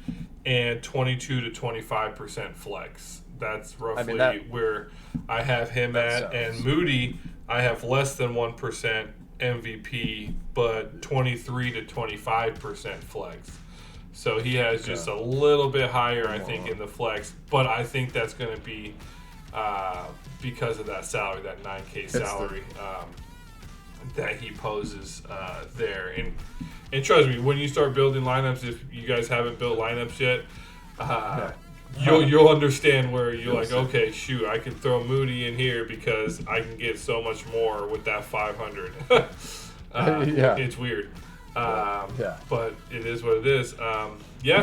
and 22 to 25% flex. That's roughly where I have him at. And Moody, I have less than 1% MVP, but 23 to 25% flex. So he has just a little bit higher, I think, in the flex. But I think that's going to be because of that salary, that 9K salary that he poses there. And trust me, when you start building lineups, if you guys haven't built lineups yet, you'll understand where you're like, okay, shoot, I can throw Moody in here because I can get so much more with that 500. It's weird. But it is what it is.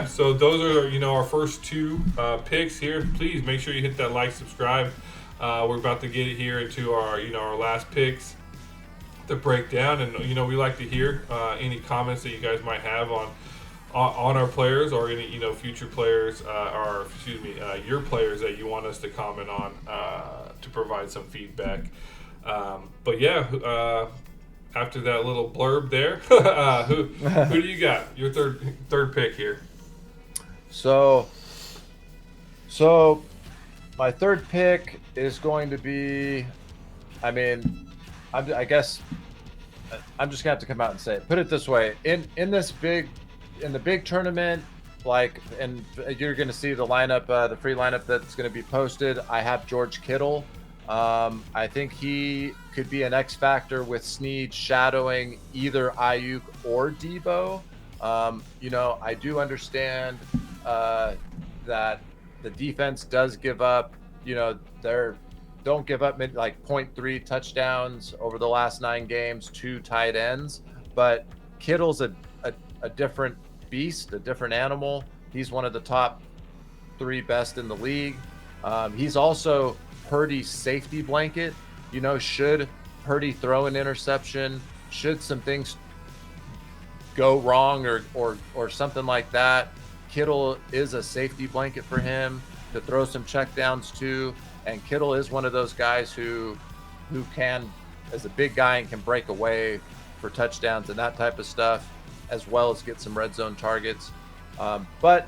So those are our first two picks here. Please make sure you hit that like, subscribe. We're about to get it here into our our last picks to break down, and we like to hear any comments that you guys might have on our players, or any future players, your players that you want us to comment on to provide some feedback. After that little blurb there, who do you got? Your third pick here. So my third pick is going to be, I guess I'm just gonna have to come out and say it. Put it this way: in the big tournament, and you're gonna see the lineup, the free lineup that's gonna be posted. I have George Kittle. I think he could be an X factor with Snead shadowing either Ayuk or Debo. I do understand that the defense does give up. Don't give up 0.3 touchdowns over the last 9 games, 2 tight ends. But Kittle's a different beast, a different animal. He's one of the top 3 best in the league. He's also Purdy's safety blanket. Should Purdy throw an interception, should some things go wrong or something like that, Kittle is a safety blanket for him to throw some checkdowns to. And Kittle is one of those guys who can, as a big guy, and can break away for touchdowns and that type of stuff, as well as get some red zone targets. But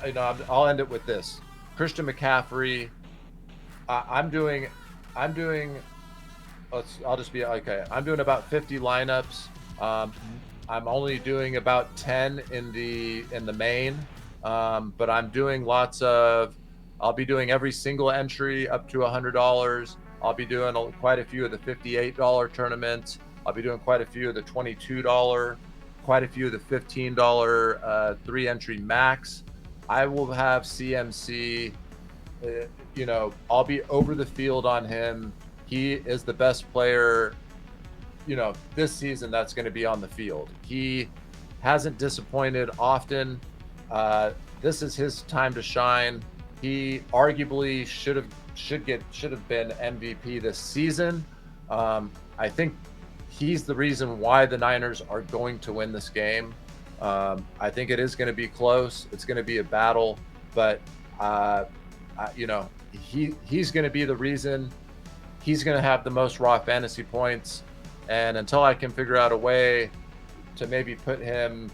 I'll end it with this: Christian McCaffrey. I'm doing. I'll just be okay. I'm doing about 50 lineups. I'm only doing about 10 in the main, but I'm doing lots of. I'll be doing every single entry up to $100. I'll be doing quite a few of the $58 tournaments. I'll be doing quite a few of the $22, quite a few of the $15 3-entry max. I will have CMC. I'll be over the field on him. He is the best player, this season that's going to be on the field. He hasn't disappointed often. This is his time to shine. He arguably should have been MVP this season. I think he's the reason why the Niners are going to win this game. I think it is going to be close. It's going to be a battle, but he's going to be the reason. He's going to have the most raw fantasy points, and until I can figure out a way to maybe put him,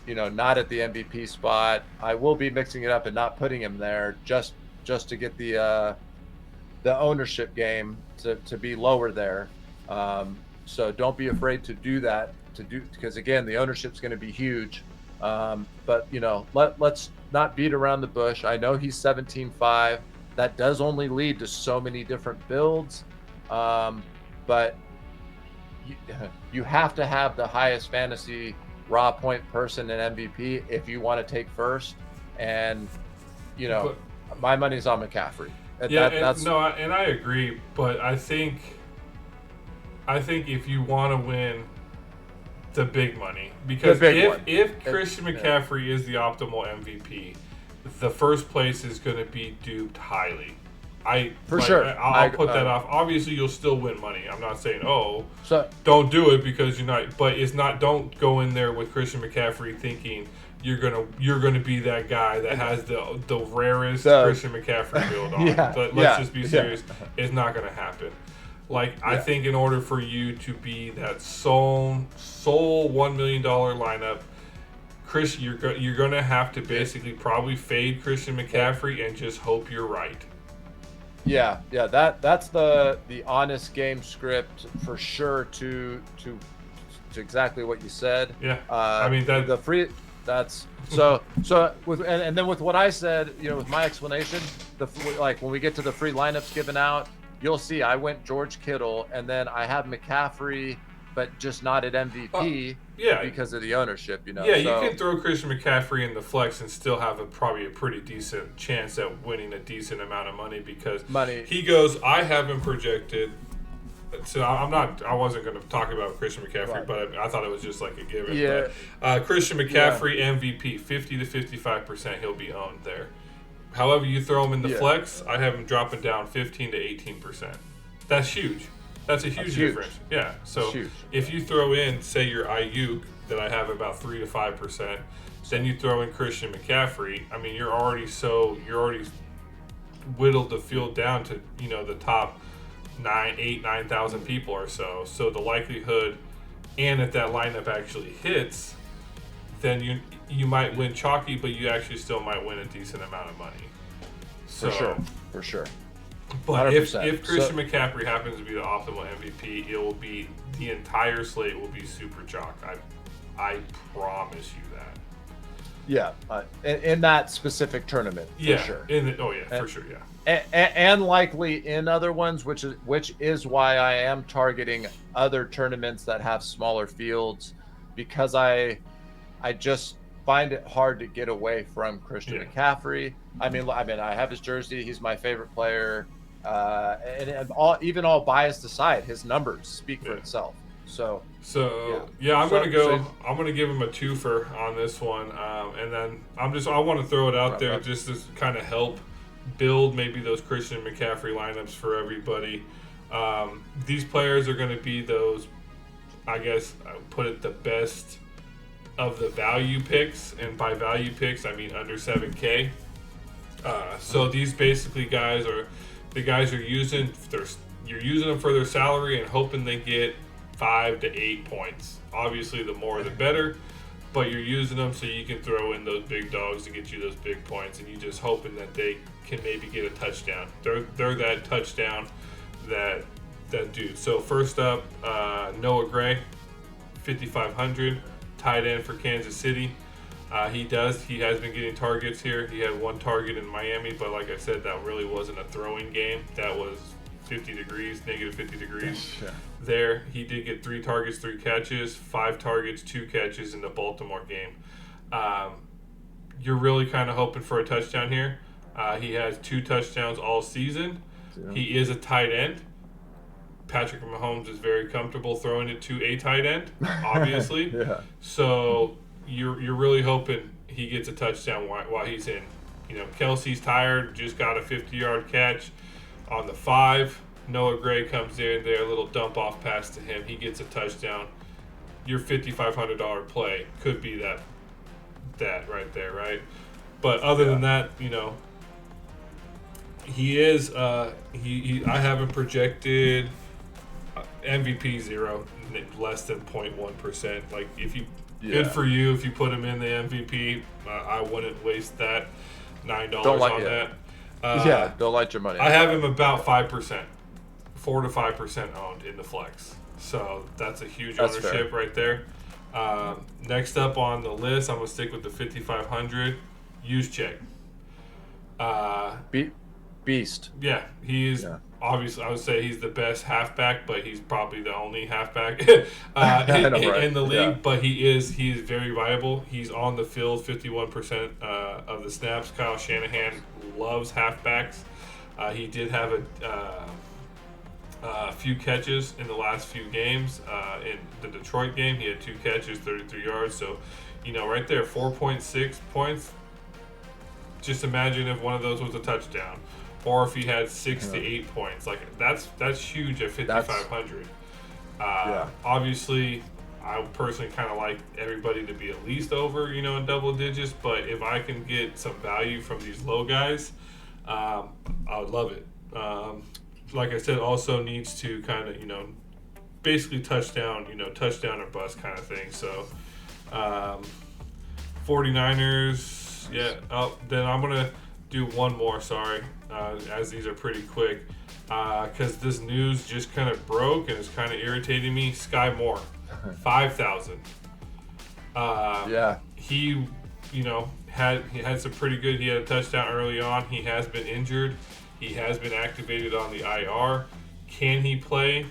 not at the MVP spot, I will be mixing it up and not putting him there just to get the ownership game to be lower there. So don't be afraid to do that, because again, the ownership's going to be huge. But let's not beat around the bush. I know he's 17.5. That does only lead to so many different builds, but you have to have the highest fantasy raw point person in MVP if you want to take first. And my money's on McCaffrey. And I agree, but I think if you want to win the big money, because if Christian McCaffrey is the optimal MVP, the first place is going to be duped highly. Sure. I'll put that off. Obviously, you'll still win money. I'm not saying, don't do it because you're not. But it's not. Don't go in there with Christian McCaffrey thinking you're gonna be that guy that has the rarest Christian McCaffrey build on. But let's just be serious. It's not gonna happen. I think in order for you to be that sole $1 million lineup, Chris, you're going to have to basically probably fade Christian McCaffrey and just hope you're right. Yeah, that's the honest game script for sure to exactly what you said. Yeah, I mean that the free. That's so with and then with what I said, with my explanation, like when we get to the free lineups given out, you'll see I went George Kittle and then I have McCaffrey, but just not at MVP. Because of the ownership, Yeah, you can throw Christian McCaffrey in the flex and still have probably a pretty decent chance at winning a decent amount of money because he goes, I have him projected. So I wasn't going to talk about Christian McCaffrey, but I thought it was just like a given. Yeah. But, Christian McCaffrey MVP, 50 to 55% he'll be owned there. However, you throw him in the flex, I have him dropping down 15 to 18%. That's huge. That's a huge difference. Yeah. So if you throw in, say, your Ayuk that I have about 3 to 5%, then you throw in Christian McCaffrey. I mean, you're already whittled the field down to the top 9,000 people or so. So the likelihood, and if that lineup actually hits, then you might win chalky, but you actually still might win a decent amount of money. So, for sure. But if Christian McCaffrey happens to be the optimal MVP, it will be the entire slate will be super chalk. I promise you that. Yeah, in that specific tournament, for sure. For sure, yeah. And likely in other ones, which is why I am targeting other tournaments that have smaller fields, because I just find it hard to get away from Christian McCaffrey. I mean, I have his jersey. He's my favorite player. And all bias aside, his numbers speak for itself. I'm gonna give him a twofer on this one, and then I want to throw it out there just to kind of help build maybe those Christian McCaffrey lineups for everybody. These players are going to be those, I guess I would put it, the best of the value picks, and by value picks I mean under 7K. So these basically guys are the guys you're using them for their salary and hoping they get 5 to 8 points. Obviously, the more the better, but you're using them so you can throw in those big dogs to get you those big points, and you're just hoping that they can maybe get a touchdown. They're that touchdown that dude. So first up, Noah Gray, 5,500, tight end for Kansas City. He has been getting targets here. He had one target in Miami, but like I said, that really wasn't a throwing game. That was negative 50 degrees. There, he did get 3 targets, 3 catches, 5 targets, 2 catches in the Baltimore game. You're really kind of hoping for a touchdown here. He has 2 touchdowns all season. Yeah. He is a tight end. Patrick Mahomes is very comfortable throwing it to a tight end, obviously. So you're really hoping he gets a touchdown while he's in. Kelsey's tired, just got a 50-yard catch on the 5. Noah Gray comes in there, a little dump off pass to him. He gets a touchdown. Your $5,500 play could be that right there, right? But other than that, he is. I have him projected MVP 0, less than 0.1%. Like good for you if you put him in the MVP. I wouldn't waste that $9 on that. Don't light your money. I have him about 5%, 4 to 5% owned in the flex. So that's a huge ownership right there. Next up on the list, I'm gonna stick with the 5,500. Use check. Beast. Yeah, he's obviously, I would say he's the best halfback, but he's probably the only halfback in the league. Yeah. But he is very viable. He's on the field 51% of the snaps. Kyle Shanahan loves halfbacks. He did have a few catches in the last few games. In the Detroit game, he had 2 catches, 33 yards. So, right there, 4.6 points. Just imagine if one of those was a touchdown, or if he had 6 to 8 points. Like that's huge at 5,500. Obviously, I personally kind of like everybody to be at least over, in double digits. But if I can get some value from these low guys, I would love it. Like I said, also needs to kind of, basically touchdown or bust kind of thing. So 49ers. Yeah. Oh, then I'm gonna do one more. Sorry, as these are pretty quick, because this news just kind of broke and it's kind of irritating me. Sky Moore, 5,000. Yeah. He, had some pretty good. He had a touchdown early on. He has been injured. He has been activated on the IR. Can he play?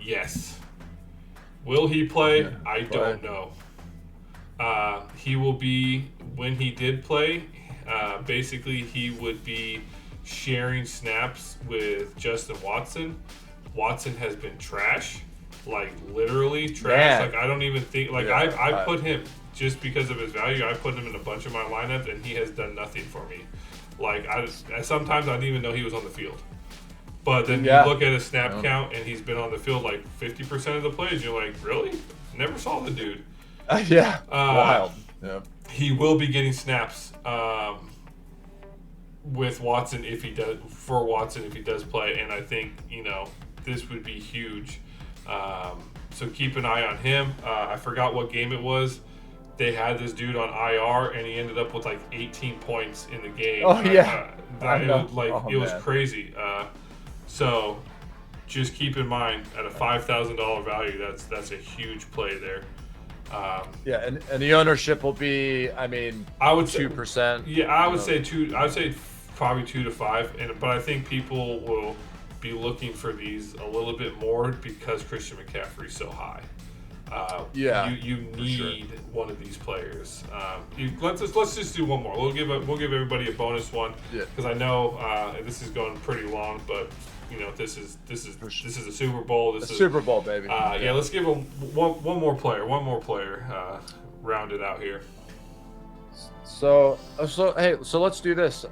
Yes. Will he play? Yeah, I don't know. He will be, when he did play, basically he would be sharing snaps with Justin Watson. Watson has been trash, like literally trash. Man. Like I don't even think, like Yeah, I put him, just because of his value, I put him in a bunch of my lineups and he has done nothing for me. Like sometimes I didn't even know he was on the field. But then you look at his snap count and he's been on the field like 50% of the plays. You're like, really? Never saw the dude. Yeah. Wild. Yeah. He will be getting snaps with Watson if he does play, and I think this would be huge. So keep an eye on him. I forgot what game it was. They had this dude on IR and he ended up with like 18 points in the game. Oh yeah. It was crazy. So just keep in mind, at a $5,000 value, that's a huge play there. Yeah, and the ownership will be, I would 2%. Yeah, I would say two. I would say probably 2 to 5, but I think people will be looking for these a little bit more because Christian McCaffrey's so high. You need one of these players. Let's just do one more. We'll give everybody a bonus one because I know this is going pretty long, but this is a Super Bowl. This is Super Bowl, baby. Let's give him one more player. Round it out here. So let's do this.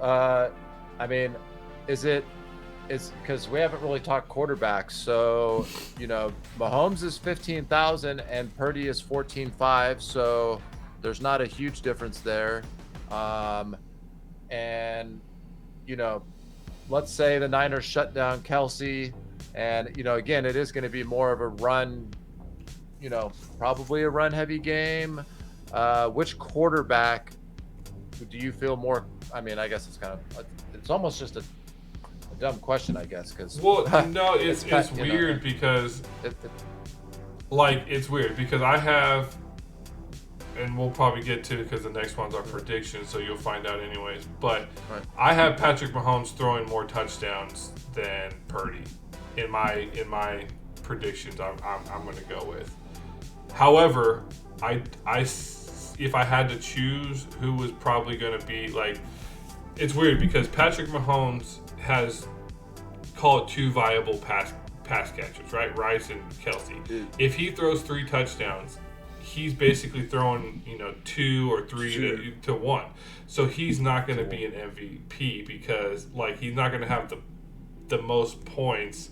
It's because we haven't really talked quarterbacks. So, Mahomes is 15,000 and Purdy is 14.5. So there's not a huge difference there. Let's say the Niners shut down Kelsey, and again, it is going to be more of a run, probably a run-heavy game. Which quarterback do you feel more? I guess it's almost just a dumb question, I guess, because it's weird because it's weird because I have. And we'll probably get to it because the next one's our predictions, so you'll find out anyways. But I have Patrick Mahomes throwing more touchdowns than Purdy in my predictions. I'm going to go with. However, if I had to choose who was probably going to be it's weird because Patrick Mahomes has, call it, 2 viable pass catchers, right? Rice and Kelsey. If he throws 3 touchdowns, he's basically throwing 2 or 3 to 1, so he's not going to be an MVP because he's not going to have the most points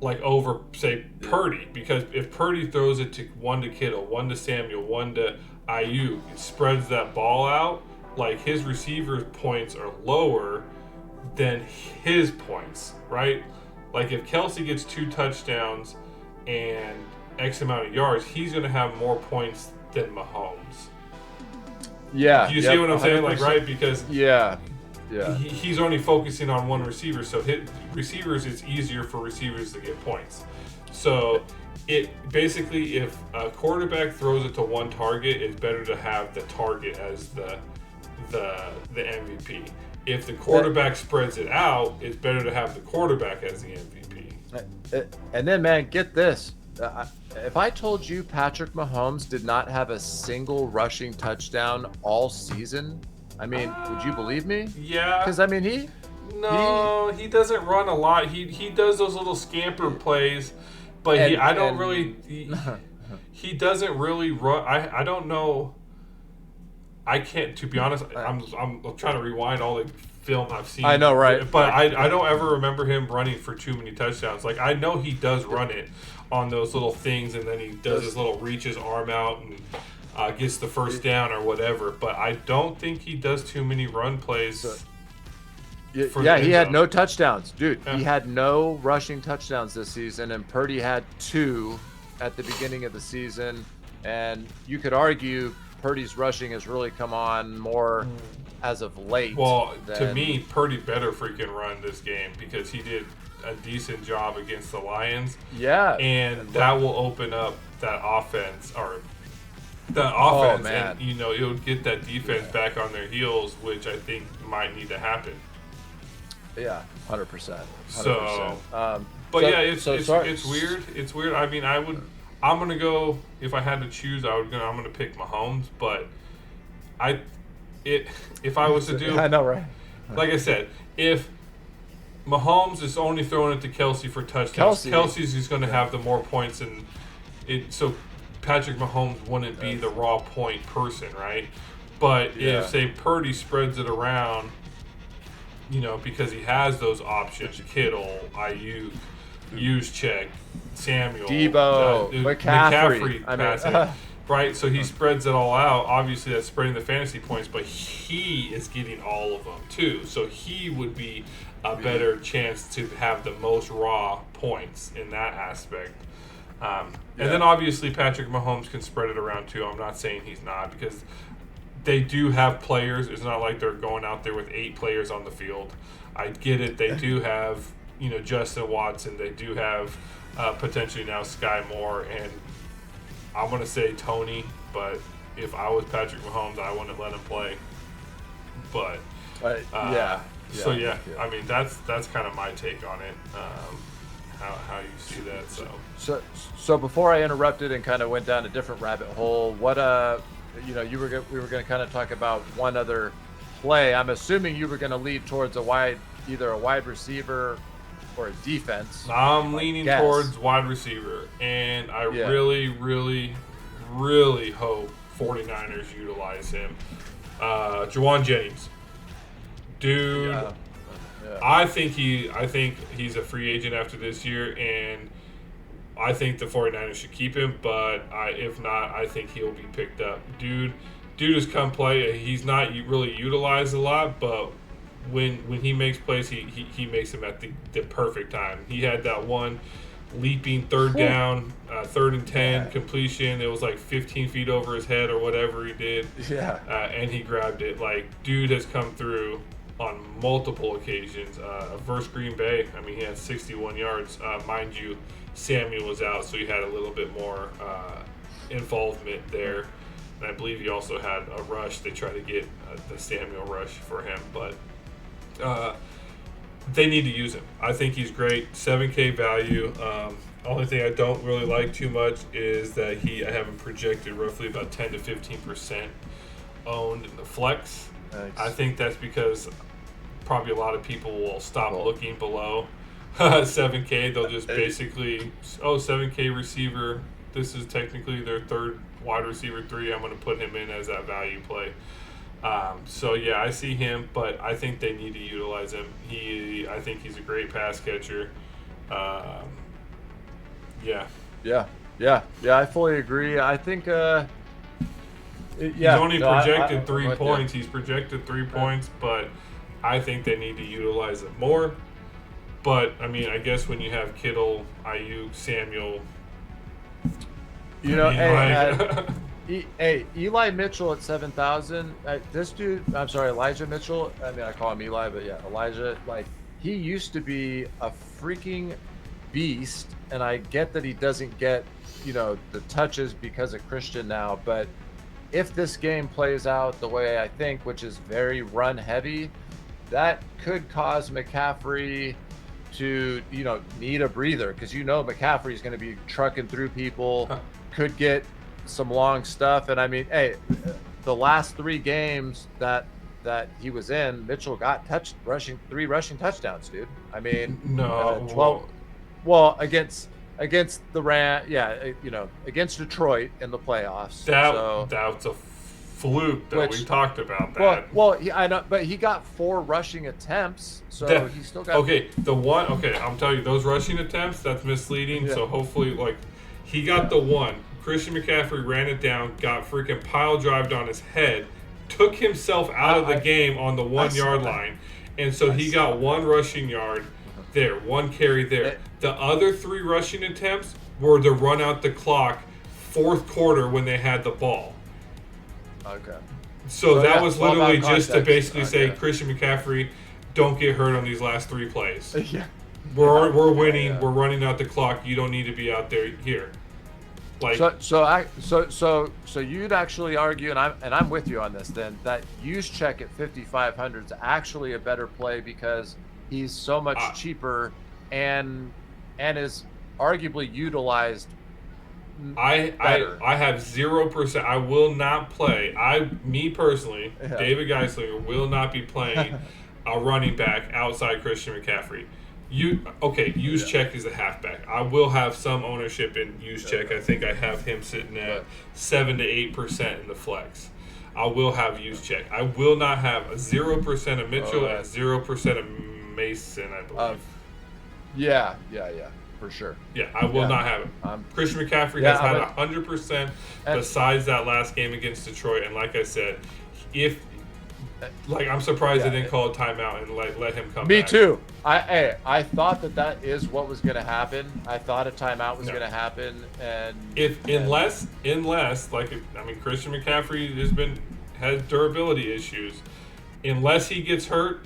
over say Purdy, because if Purdy throws it to 1 to Kittle, 1 to Samuel, 1 to Ayuk, it spreads that ball out, his receiver points are lower than his points, right? If Kelsey gets 2 touchdowns and X amount of yards, he's going to have more points than Mahomes. Yeah. You see what I'm saying? Right? Because he's only focusing on one receiver. So receivers, it's easier for receivers to get points. So it basically, if a quarterback throws it to one target, it's better to have the target as the MVP. If the quarterback spreads it out, it's better to have the quarterback as the MVP. And then, man, get this. If I told you Patrick Mahomes did not have a single rushing touchdown all season, would you believe me? Yeah. Because he doesn't run a lot. He does those little scamper plays, but he doesn't really run. I don't know. I can't, to be honest. I'm trying to rewind all the film I've seen. I know, right? But I don't ever remember him running for too many touchdowns. I know he does run it on those little things, and then he does his little reach his arm out and gets the first down or whatever. But I don't think he does too many run plays. He had no touchdowns, dude. Yeah. He had no rushing touchdowns this season, and Purdy had 2 at the beginning of the season. And you could argue Purdy's rushing has really come on more as of late. Well, to me, Purdy better freaking run this game because he did a decent job against the Lions. Yeah. And that will open up that offense and it would get that defense back on their heels, which I think might need to happen. Yeah, 100%. So, it's weird. It's weird. I mean, I'm gonna go if I had to choose. I'm gonna pick Mahomes, but if I was to do, I know, right? Like I said, if Mahomes is only throwing it to Kelsey for touchdowns, Kelsey's just going to have the more points, and so Patrick Mahomes wouldn't be the raw point person, right? But if, say, Purdy spreads it around, because he has those options, Kittle, Ayuk, Juszczyk, Samuel, Debo, McCaffrey passing. Right, so he spreads it all out. Obviously, that's spreading the fantasy points, but he is getting all of them too. So he would be a better chance to have the most raw points in that aspect. And then obviously Patrick Mahomes can spread it around too. I'm not saying he's not, because they do have players. It's not like they're going out there with 8 players on the field. I get it. They do have Justin Watson. They do have potentially now Sky Moore, and I'm going to say Tony, but if I was Patrick Mahomes, I wouldn't let him play. But, I mean, that's kind of my take on it, how you see that. So before I interrupted and kind of went down a different rabbit hole, what, we were going to kind of talk about one other play. I'm assuming you were going to lead towards either a wide receiver or a defense. I'm leaning towards wide receiver, and I really, really, really hope 49ers utilize him. Juwan Jennings. Dude, I think he's a free agent after this year, and I think the 49ers should keep him, but if not, I think he'll be picked up. Dude has come play. He's not really utilized a lot, but when he makes plays, he makes them at the perfect time. He had that one leaping third down, 3rd and 10 completion. It was like 15 feet over his head or whatever he did. Yeah. And he grabbed it. Like, dude has come through on multiple occasions. Versus Green Bay, I mean, he had 61 yards. Mind you, Samuel was out, so he had a little bit more involvement there. And I believe he also had a rush. They tried to get the Samuel rush for him, but they need to use him. I think he's great. 7K value. Only thing I don't really like too much is that I have him projected roughly about 10 to 15% owned in the flex. Nice. I think that's because probably a lot of people will stop looking below 7K. They'll just basically, 7K receiver. This is technically their third wide receiver 3. I'm going to put him in as that value play. I see him, but I think they need to utilize him. I think he's a great pass catcher. Yeah, I fully agree. I think, he's only projected 3 points. He's projected 3 points, but I think they need to utilize it more. But, I mean, I guess when you have Kittle, Ayuk, Samuel, Eli Mitchell at 7,000. This dude, I'm sorry, Elijah Mitchell. I mean, I call him Eli, but yeah, Elijah. Like, he used to be a freaking beast, and I get that he doesn't get, the touches because of Christian now. But if this game plays out the way I think, which is very run heavy, that could cause McCaffrey to, need a breather, because McCaffrey is going to be trucking through people, could get some long stuff. And I mean, the last 3 games that he was in, Mitchell got 3 rushing touchdowns, dude. I mean, 12. Well, against the against Detroit in the playoffs. That's a fluke that we talked about that. I know, but he got 4 rushing attempts, so he still got. I'm telling you, those rushing attempts, that's misleading. So hopefully, he got the one. Christian McCaffrey ran it down, got freaking pile drived on his head, took himself out of the game on the 1 yard line, and so he got 1 rushing yard there, 1 carry there. The other 3 rushing attempts were to run out the clock 4th quarter when they had the ball. Okay. So that yeah, was all about literally just to context. basically say, Okay. Christian McCaffrey, don't get hurt on these last 3 plays. Yeah. We're winning. Yeah. We're running out the clock. You don't need to be out there here. Like, So you'd actually argue, and I'm with you on this, then, that use check at 5,500 is actually a better play because he's so much cheaper and is arguably utilized better. I have 0%. I will not play. Me personally, Yeah. David Geistlinger will not be playing a running back outside Christian McCaffrey. Use check is a halfback. I will have some ownership in use check. I think I have him sitting at 7 to 8% in the flex. I will have use check. I will not have a 0% of Mitchell and 0% of Mason, I believe. Yeah, for sure. Yeah, I will not have it. Christian McCaffrey has had 100% besides that last game against Detroit, and like I said, I'm surprised they didn't call a timeout and let him come back. Me too. I thought that is what was going to happen. I thought a timeout was going to happen, and unless Christian McCaffrey has durability issues. Unless he gets hurt,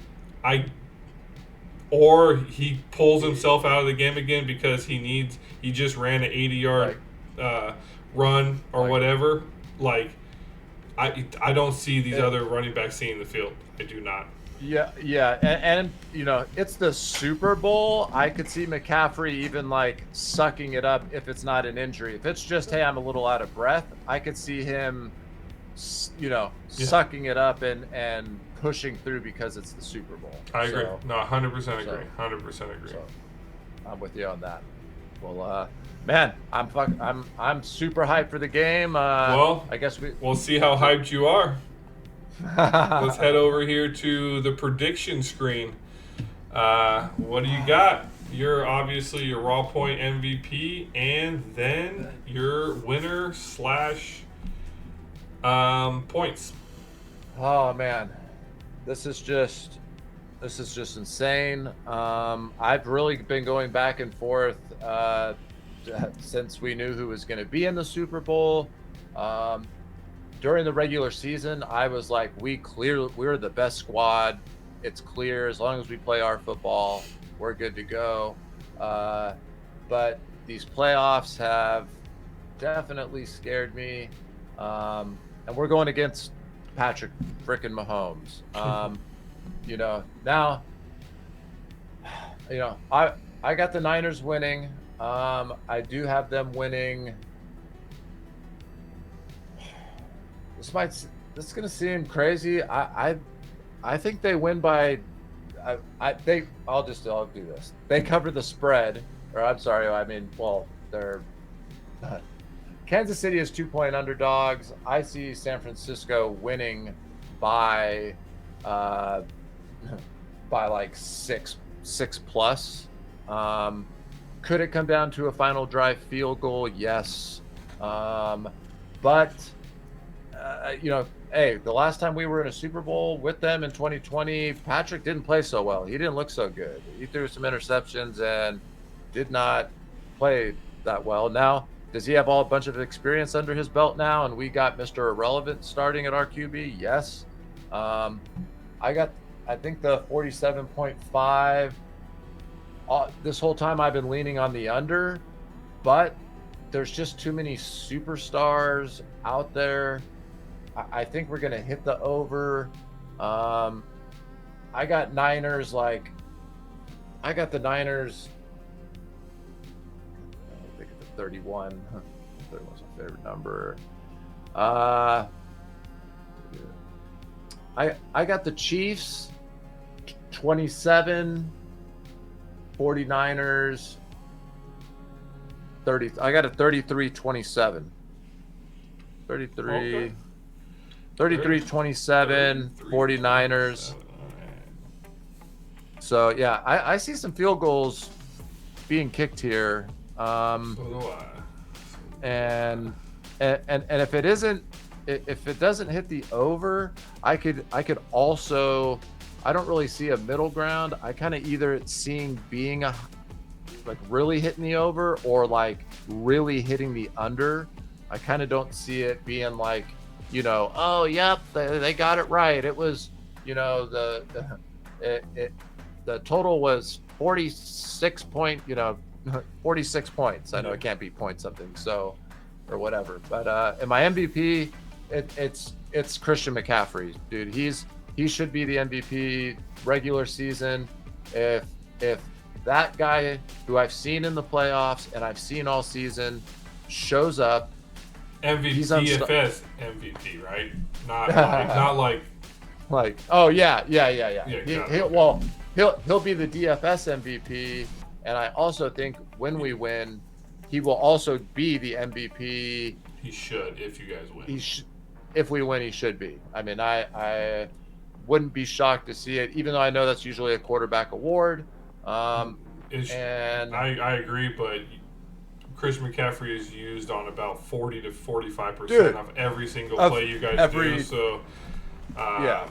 or he pulls himself out of the game again because he just ran an 80-yard run or whatever. Like, I don't see these other running backs seeing the field. I do not. Yeah, and it's the Super Bowl. I could see McCaffrey even sucking it up if it's not an injury. If it's just, hey, I'm a little out of breath, I could see him, sucking it up and pushing through because it's the Super Bowl. I agree. No, 100% agree. 100% agree. So, I'm with you on that. Well, man, I'm super hyped for the game. Well, I guess we'll see how hyped you are. Let's head over here to the prediction screen. What do you got? You're obviously your raw point MVP, and then your winner / points. Oh man, this is just insane. I've really been going back and forth since we knew who was going to be in the Super Bowl. During the regular season, I was like, we're the best squad. It's clear. As long as we play our football, we're good to go. But these playoffs have definitely scared me. And we're going against Patrick frickin' Mahomes. Now, I got the Niners winning. I do have them winning. This is gonna seem crazy. I think they win by. I'll do this. They cover the spread, or I'm sorry. They're. Kansas City is 2-point underdogs. I see San Francisco winning by six plus. Could it come down to a final drive field goal? Yes. But hey, the last time we were in a Super Bowl with them in 2020, Patrick didn't play so well. He didn't look so good. He threw some interceptions and did not play that well. Now, does he have a bunch of experience under his belt now, and we got Mr. Irrelevant starting at our QB? Yes. I think the 47.5. This whole time I've been leaning on the under, but there's just too many superstars out there. I think we're going to hit the over. I got Niners I got the Niners. I think it's 31. 31's my favorite number. I got the Chiefs 27, 49ers 30. I got a 33-27. 33-27, 49ers. So yeah, I see some field goals being kicked here. So do I. And if it doesn't hit the over, I could also, I don't really see a middle ground. I kind of either seeing being really hitting the over or really hitting the under. I kind of don't see it being oh, yep, they got it right. It was, the total was 46 point, 46 points. I know it can't be point something, so, or whatever. But in my MVP, it's Christian McCaffrey, dude. He should be the MVP regular season. If that guy who I've seen in the playoffs and I've seen all season shows up, MVP, DFS MVP, right? Not like oh yeah. Exactly. He'll be the DFS MVP, and I also think when we win, he will also be the MVP. He should if you guys win. If we win, he should be. I mean, I wouldn't be shocked to see it, even though I know that's usually a quarterback award. And I agree, but Chris McCaffrey is used on about 40 to 45% of every single play you guys do. So, yeah,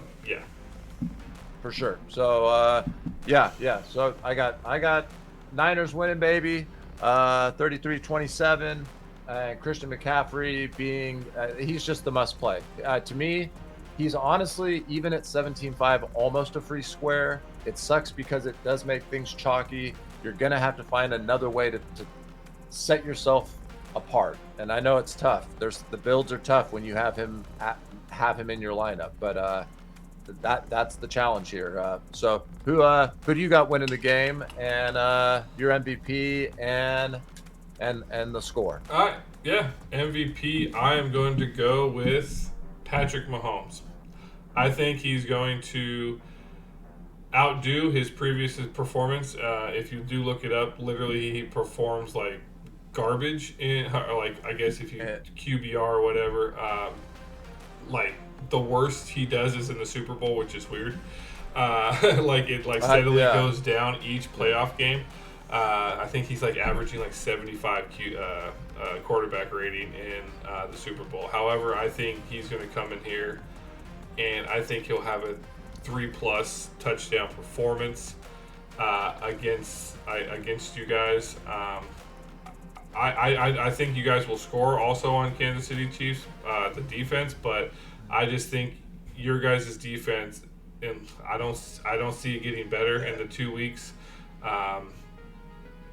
for sure. So, yeah. So I got Niners winning, baby. 33-27. And Christian McCaffrey being, he's just the must play. To me, he's honestly, even at 17.5, almost a free square. It sucks because it does make things chalky. You're going to have to find another way to set yourself apart. And I know it's tough. The builds are tough when you have him in your lineup, but that's the challenge here. So who do you got winning the game and your MVP and the score? All right, yeah, MVP. I am going to go with Patrick Mahomes. I think he's going to outdo his previous performance. If you do look it up, literally he performs like garbage I guess if you QBR or whatever. Like the worst he does is in the Super Bowl, which is weird. Steadily goes down each playoff game. I think he's averaging 75 quarterback rating in the Super Bowl. However, I think he's going to come in here, and I think he'll have a 3+ touchdown performance against you guys. I think you guys will score also on Kansas City Chiefs, the defense, but I just think your guys' defense, and I don't see it getting better in the 2 weeks.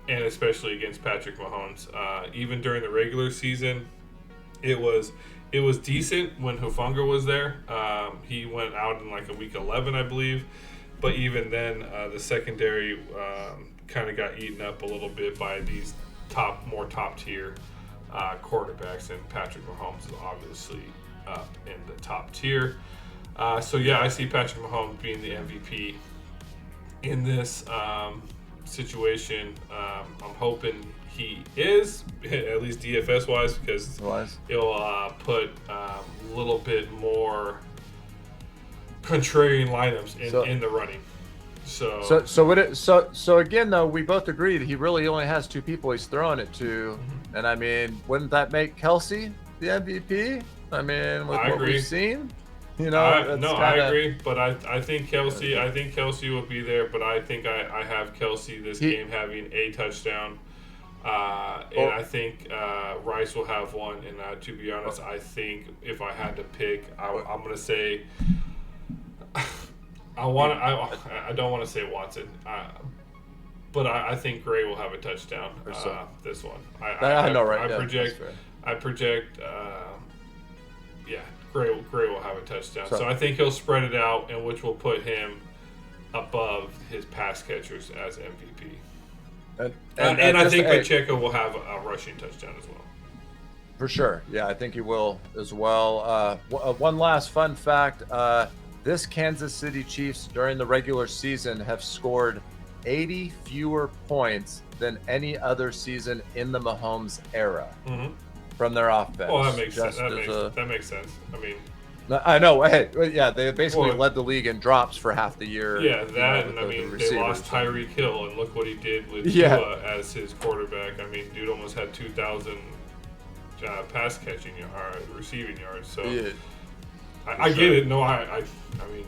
And especially against Patrick Mahomes. Even during the regular season, it was decent when Hufanga was there. He went out in week 11, I believe. But even then, the secondary kind of got eaten up a little bit by these more top-tier quarterbacks, and Patrick Mahomes is obviously up in the top tier. So, yeah, I see Patrick Mahomes being the MVP in this situation. I'm hoping he is, at least DFS wise, because he'll put a little bit more contrarian lineups in the running. So again, though, we both agreed he really only has two people he's throwing it to, and I mean, wouldn't that make Kelsey the MVP? I mean, with what we've seen. I agree, but I think Kelsey will be there, but I think I have Kelsey this game having a touchdown, and I think Rice will have one. And to be honest, I think if I had to pick, I'm gonna say I don't want to say Watson, but I think Gray will have a touchdown this one. I know, right? I project. Gray will have a touchdown. So I think he'll spread it out, and which will put him above his pass catchers as MVP. And I think Pacheco will have a rushing touchdown as well. For sure. Yeah, I think he will as well. One last fun fact. This Kansas City Chiefs during the regular season have scored 80 fewer points than any other season in the Mahomes era. Mm-hmm. From their offense. Well, that makes sense. That makes sense. I mean, I know. Hey, yeah, they basically led the league in drops for half the year. Yeah, that, and I mean, they lost Tyreek Hill, and look what he did with Tua as his quarterback. I mean, dude almost had 2,000 pass catching receiving yards. So I get it. No, I mean,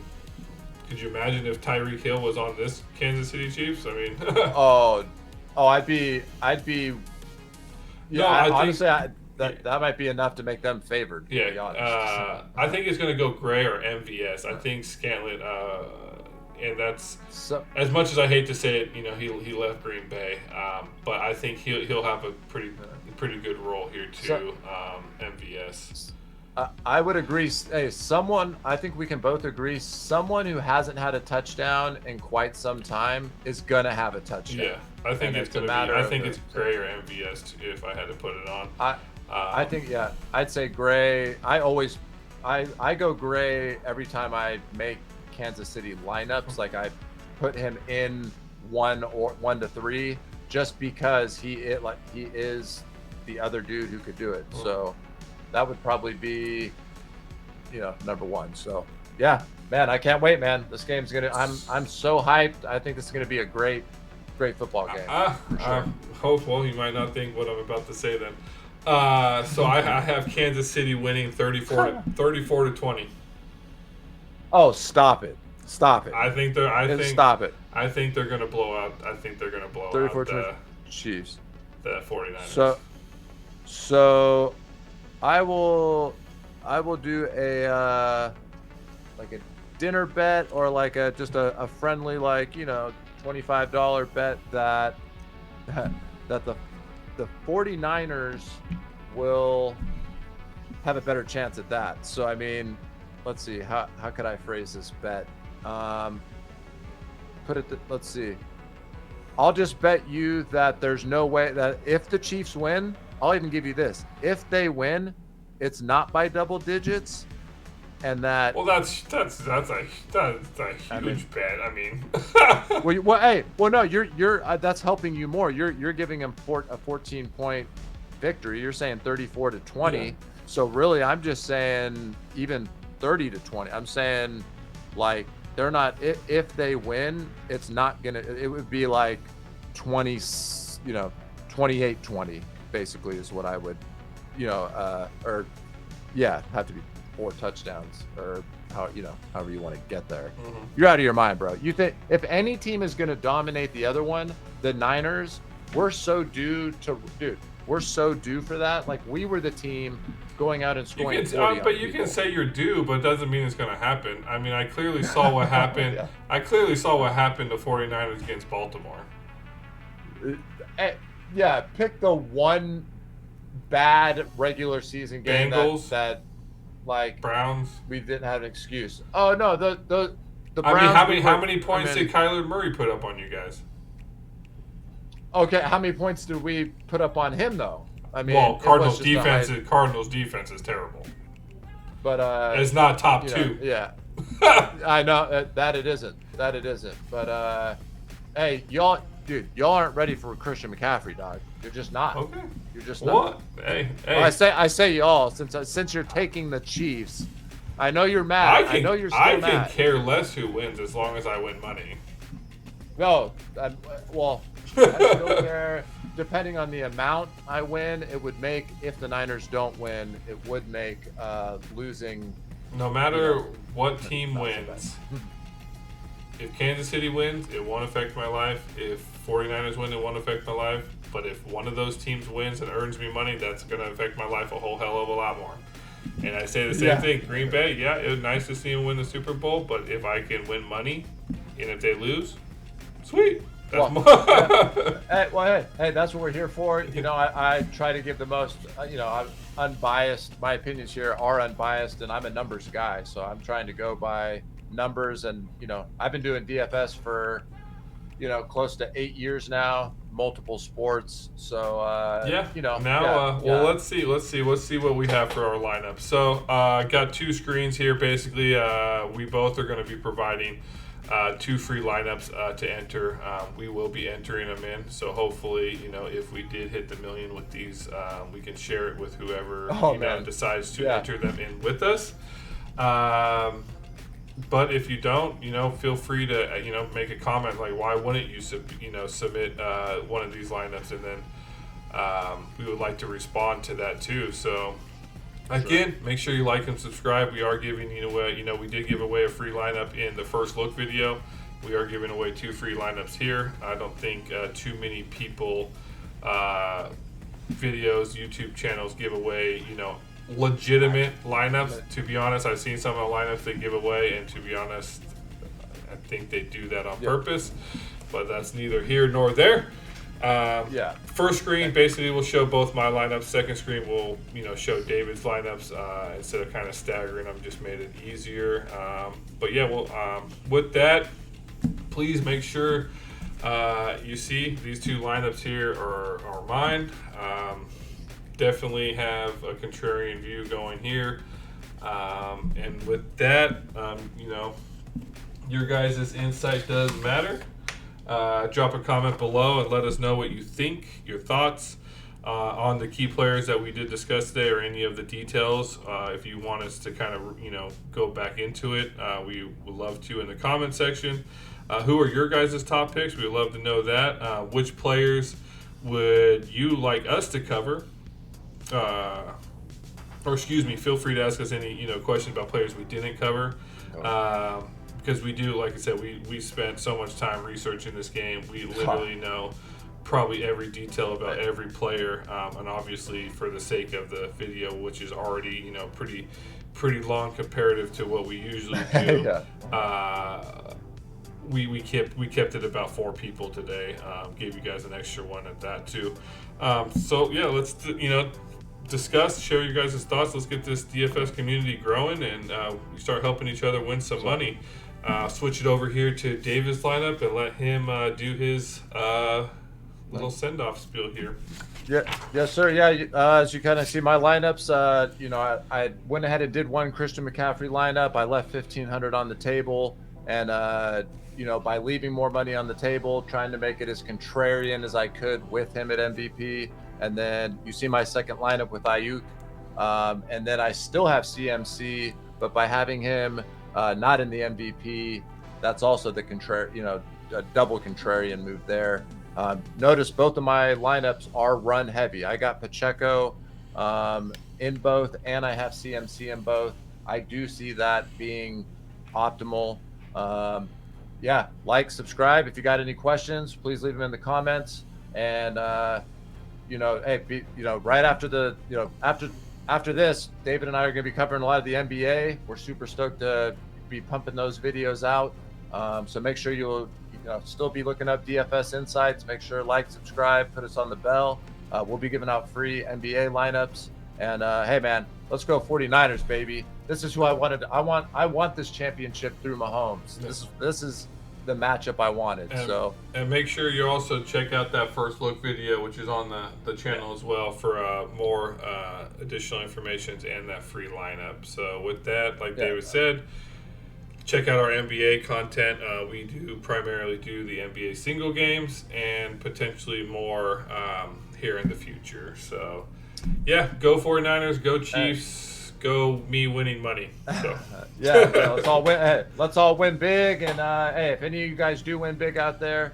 could you imagine if Tyreek Hill was on this Kansas City Chiefs? I mean, I'd be. Yeah, honestly, that might be enough to make them favored. To be honest. I think it's going to go Gray or MVS. I think Scantlin, and that's as much as I hate to say it. He left Green Bay, but I think he'll have a pretty good role here too. MVS. I would agree. Hey, I think we can both agree, someone who hasn't had a touchdown in quite some time is gonna have a touchdown. Yeah, I think it's gonna be. I think it's Gray or MVS if I had to put it on. I think I'd say Gray. I go Gray every time I make Kansas City lineups. Like I put him in 1 to 3 just because he is the other dude who could do it. So that would probably be, number 1. So yeah, man, I can't wait, man. This game's I'm so hyped. I think this is gonna be a great football game. For sure. Hopeful. You might not think what I'm about to say then. So I have Kansas City winning 34 to 20. Oh, stop it! Stop it. Stop it. I think they're gonna blow out. I think they're gonna blow 34 out to Chiefs. The 49ers. So I will do a like a dinner bet or like just a friendly $25 bet that the 49ers will have a better chance at that. So I mean, let's see, how could I phrase this bet? Let's see. I'll just bet you that there's no way that if the Chiefs win, I'll even give you this. If they win, it's not by double digits, and that. Well, that's a huge bet. I mean. No, you're that's helping you more. You're giving them a 14-point victory. You're saying 34 to 20. Yeah. So really, I'm just saying even 30 to 20. I'm saying like they're not. If they win, it's not gonna. It would be like 20. 28-20 basically is what I would. Have to be 4 touchdowns or however you want to get there. Mm-hmm. You're out of your mind, bro. You think if any team is going to dominate the other one, the Niners, we're so due for that. Like we were the team going out and scoring. But you can say you're due, but it doesn't mean it's going to happen. I mean, I clearly saw what happened. Yeah. I clearly saw what happened to 49ers against Baltimore. Pick the one bad regular season game Bengals, that like Browns. We didn't have an excuse. Oh no, the Browns. I mean, how many points did Kyler Murray put up on you guys? Okay, how many points did we put up on him though? I mean, Cardinals defense is terrible. But it's not top 2. Yeah, I know that it isn't. But hey, y'all aren't ready for Christian McCaffrey, dog. You're just not. Okay. You're just not. Hey. Well, I say y'all since you're taking the Chiefs. I know you're mad. I know you're still mad. I can care less who wins as long as I win money. No, I still care. Depending on the amount I win, it would make, if the Niners don't win, it would make losing. No matter what team wins. If Kansas City wins, it won't affect my life. If 49ers win, it won't affect my life. But if one of those teams wins and earns me money, that's going to affect my life a whole hell of a lot more. And I say the same thing. Green Bay, it was nice to see them win the Super Bowl. But if I can win money, and if they lose, sweet. That's hey, that's what we're here for. I try to give the most, I'm unbiased. My opinions here are unbiased, and I'm a numbers guy. So I'm trying to go by numbers, and I've been doing DFS for close to 8 years now, multiple sports. So let's see what we have for our lineup. So got 2 screens here. Basically, we both are going to be providing 2 free lineups to enter. We will be entering them in, so hopefully if we did hit the million with these, we can share it with whoever decides to enter them in with us. But if you don't, feel free to, make a comment like, why wouldn't you, submit one of these lineups, and then we would like to respond to that too. So again, make sure you like and subscribe. We are giving away, we did give away a free lineup in the first look video. We are giving away 2 free lineups here. I don't think too many people videos, YouTube channels give away, legitimate lineups. To be honest, I've seen some of the lineups they give away, and to be honest, I think they do that on purpose, but that's neither here nor there. First screen basically will show both my lineups. Second screen will, show David's lineups instead of kind of staggering them. Just made it easier. But yeah, well, with that, please make sure you see these two lineups here are mine. Definitely have a contrarian view going here. And with that, your guys' insight does matter. Drop a comment below and let us know what you think, your thoughts on the key players that we did discuss today, or any of the details. If you want us to kind of, go back into it, we would love to in the comment section. Who are your guys' top picks? We'd love to know that. Which players would you like us to cover? Feel free to ask us any, questions about players we didn't cover. Because we do, like I said, we spent so much time researching this game. We literally know probably every detail about every player, and obviously for the sake of the video, which is already pretty long comparative to what we usually do. We kept it about 4 people today. Gave you guys an extra one at that too. So yeah, let's discuss, share your guys' thoughts. Let's get this DFS community growing and we start helping each other win some money. Switch it over here to David's lineup and let him do his little send-off spiel here. Yes, sir. As you kind of see my lineups, I went ahead and did one Christian McCaffrey lineup. I left 1,500 on the table, and by leaving more money on the table, trying to make it as contrarian as I could with him at MVP. And then you see my second lineup with Ayuk, and then I still have CMC, but by having him not in the MVP, that's also the a double contrarian move there. Notice both of my lineups are run heavy. I got Pacheco in both, and I have CMC in both. I do see that being optimal. Subscribe. If you got any questions, please leave them in the comments. And right after this, David and I are going to be covering a lot of the NBA. We're super stoked to be pumping those videos out. So make sure you'll still be looking up DFS Insights. Make sure subscribe, put us on the bell. We'll be giving out free NBA lineups. And hey man, let's go 49ers, baby. This is who I wanted. I want this championship through Mahomes. This is the matchup I wanted. And make sure you also check out that first look video, which is on the channel as well, for more additional information and that free lineup. So with that, David said, check out our NBA content. We do primarily do the NBA single games and potentially more here in the future. So yeah, go 49ers, go Chiefs, go me winning money. So let's all win. Hey, let's all win big. And hey, if any of you guys do win big out there,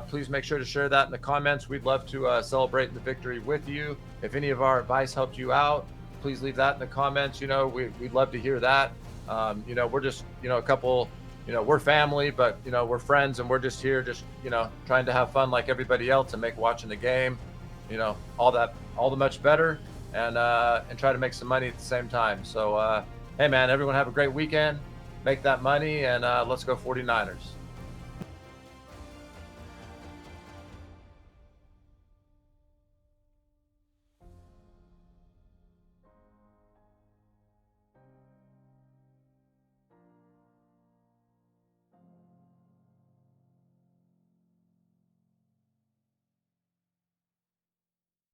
please make sure to share that in the comments. We'd love to celebrate the victory with you. If any of our advice helped you out, please leave that in the comments. We'd love to hear that. We're just a couple. We're family, but we're friends, and we're just here, trying to have fun like everybody else and make watching the game, all the much better, and try to make some money at the same time. So hey man, everyone have a great weekend, make that money, and let's go 49ers.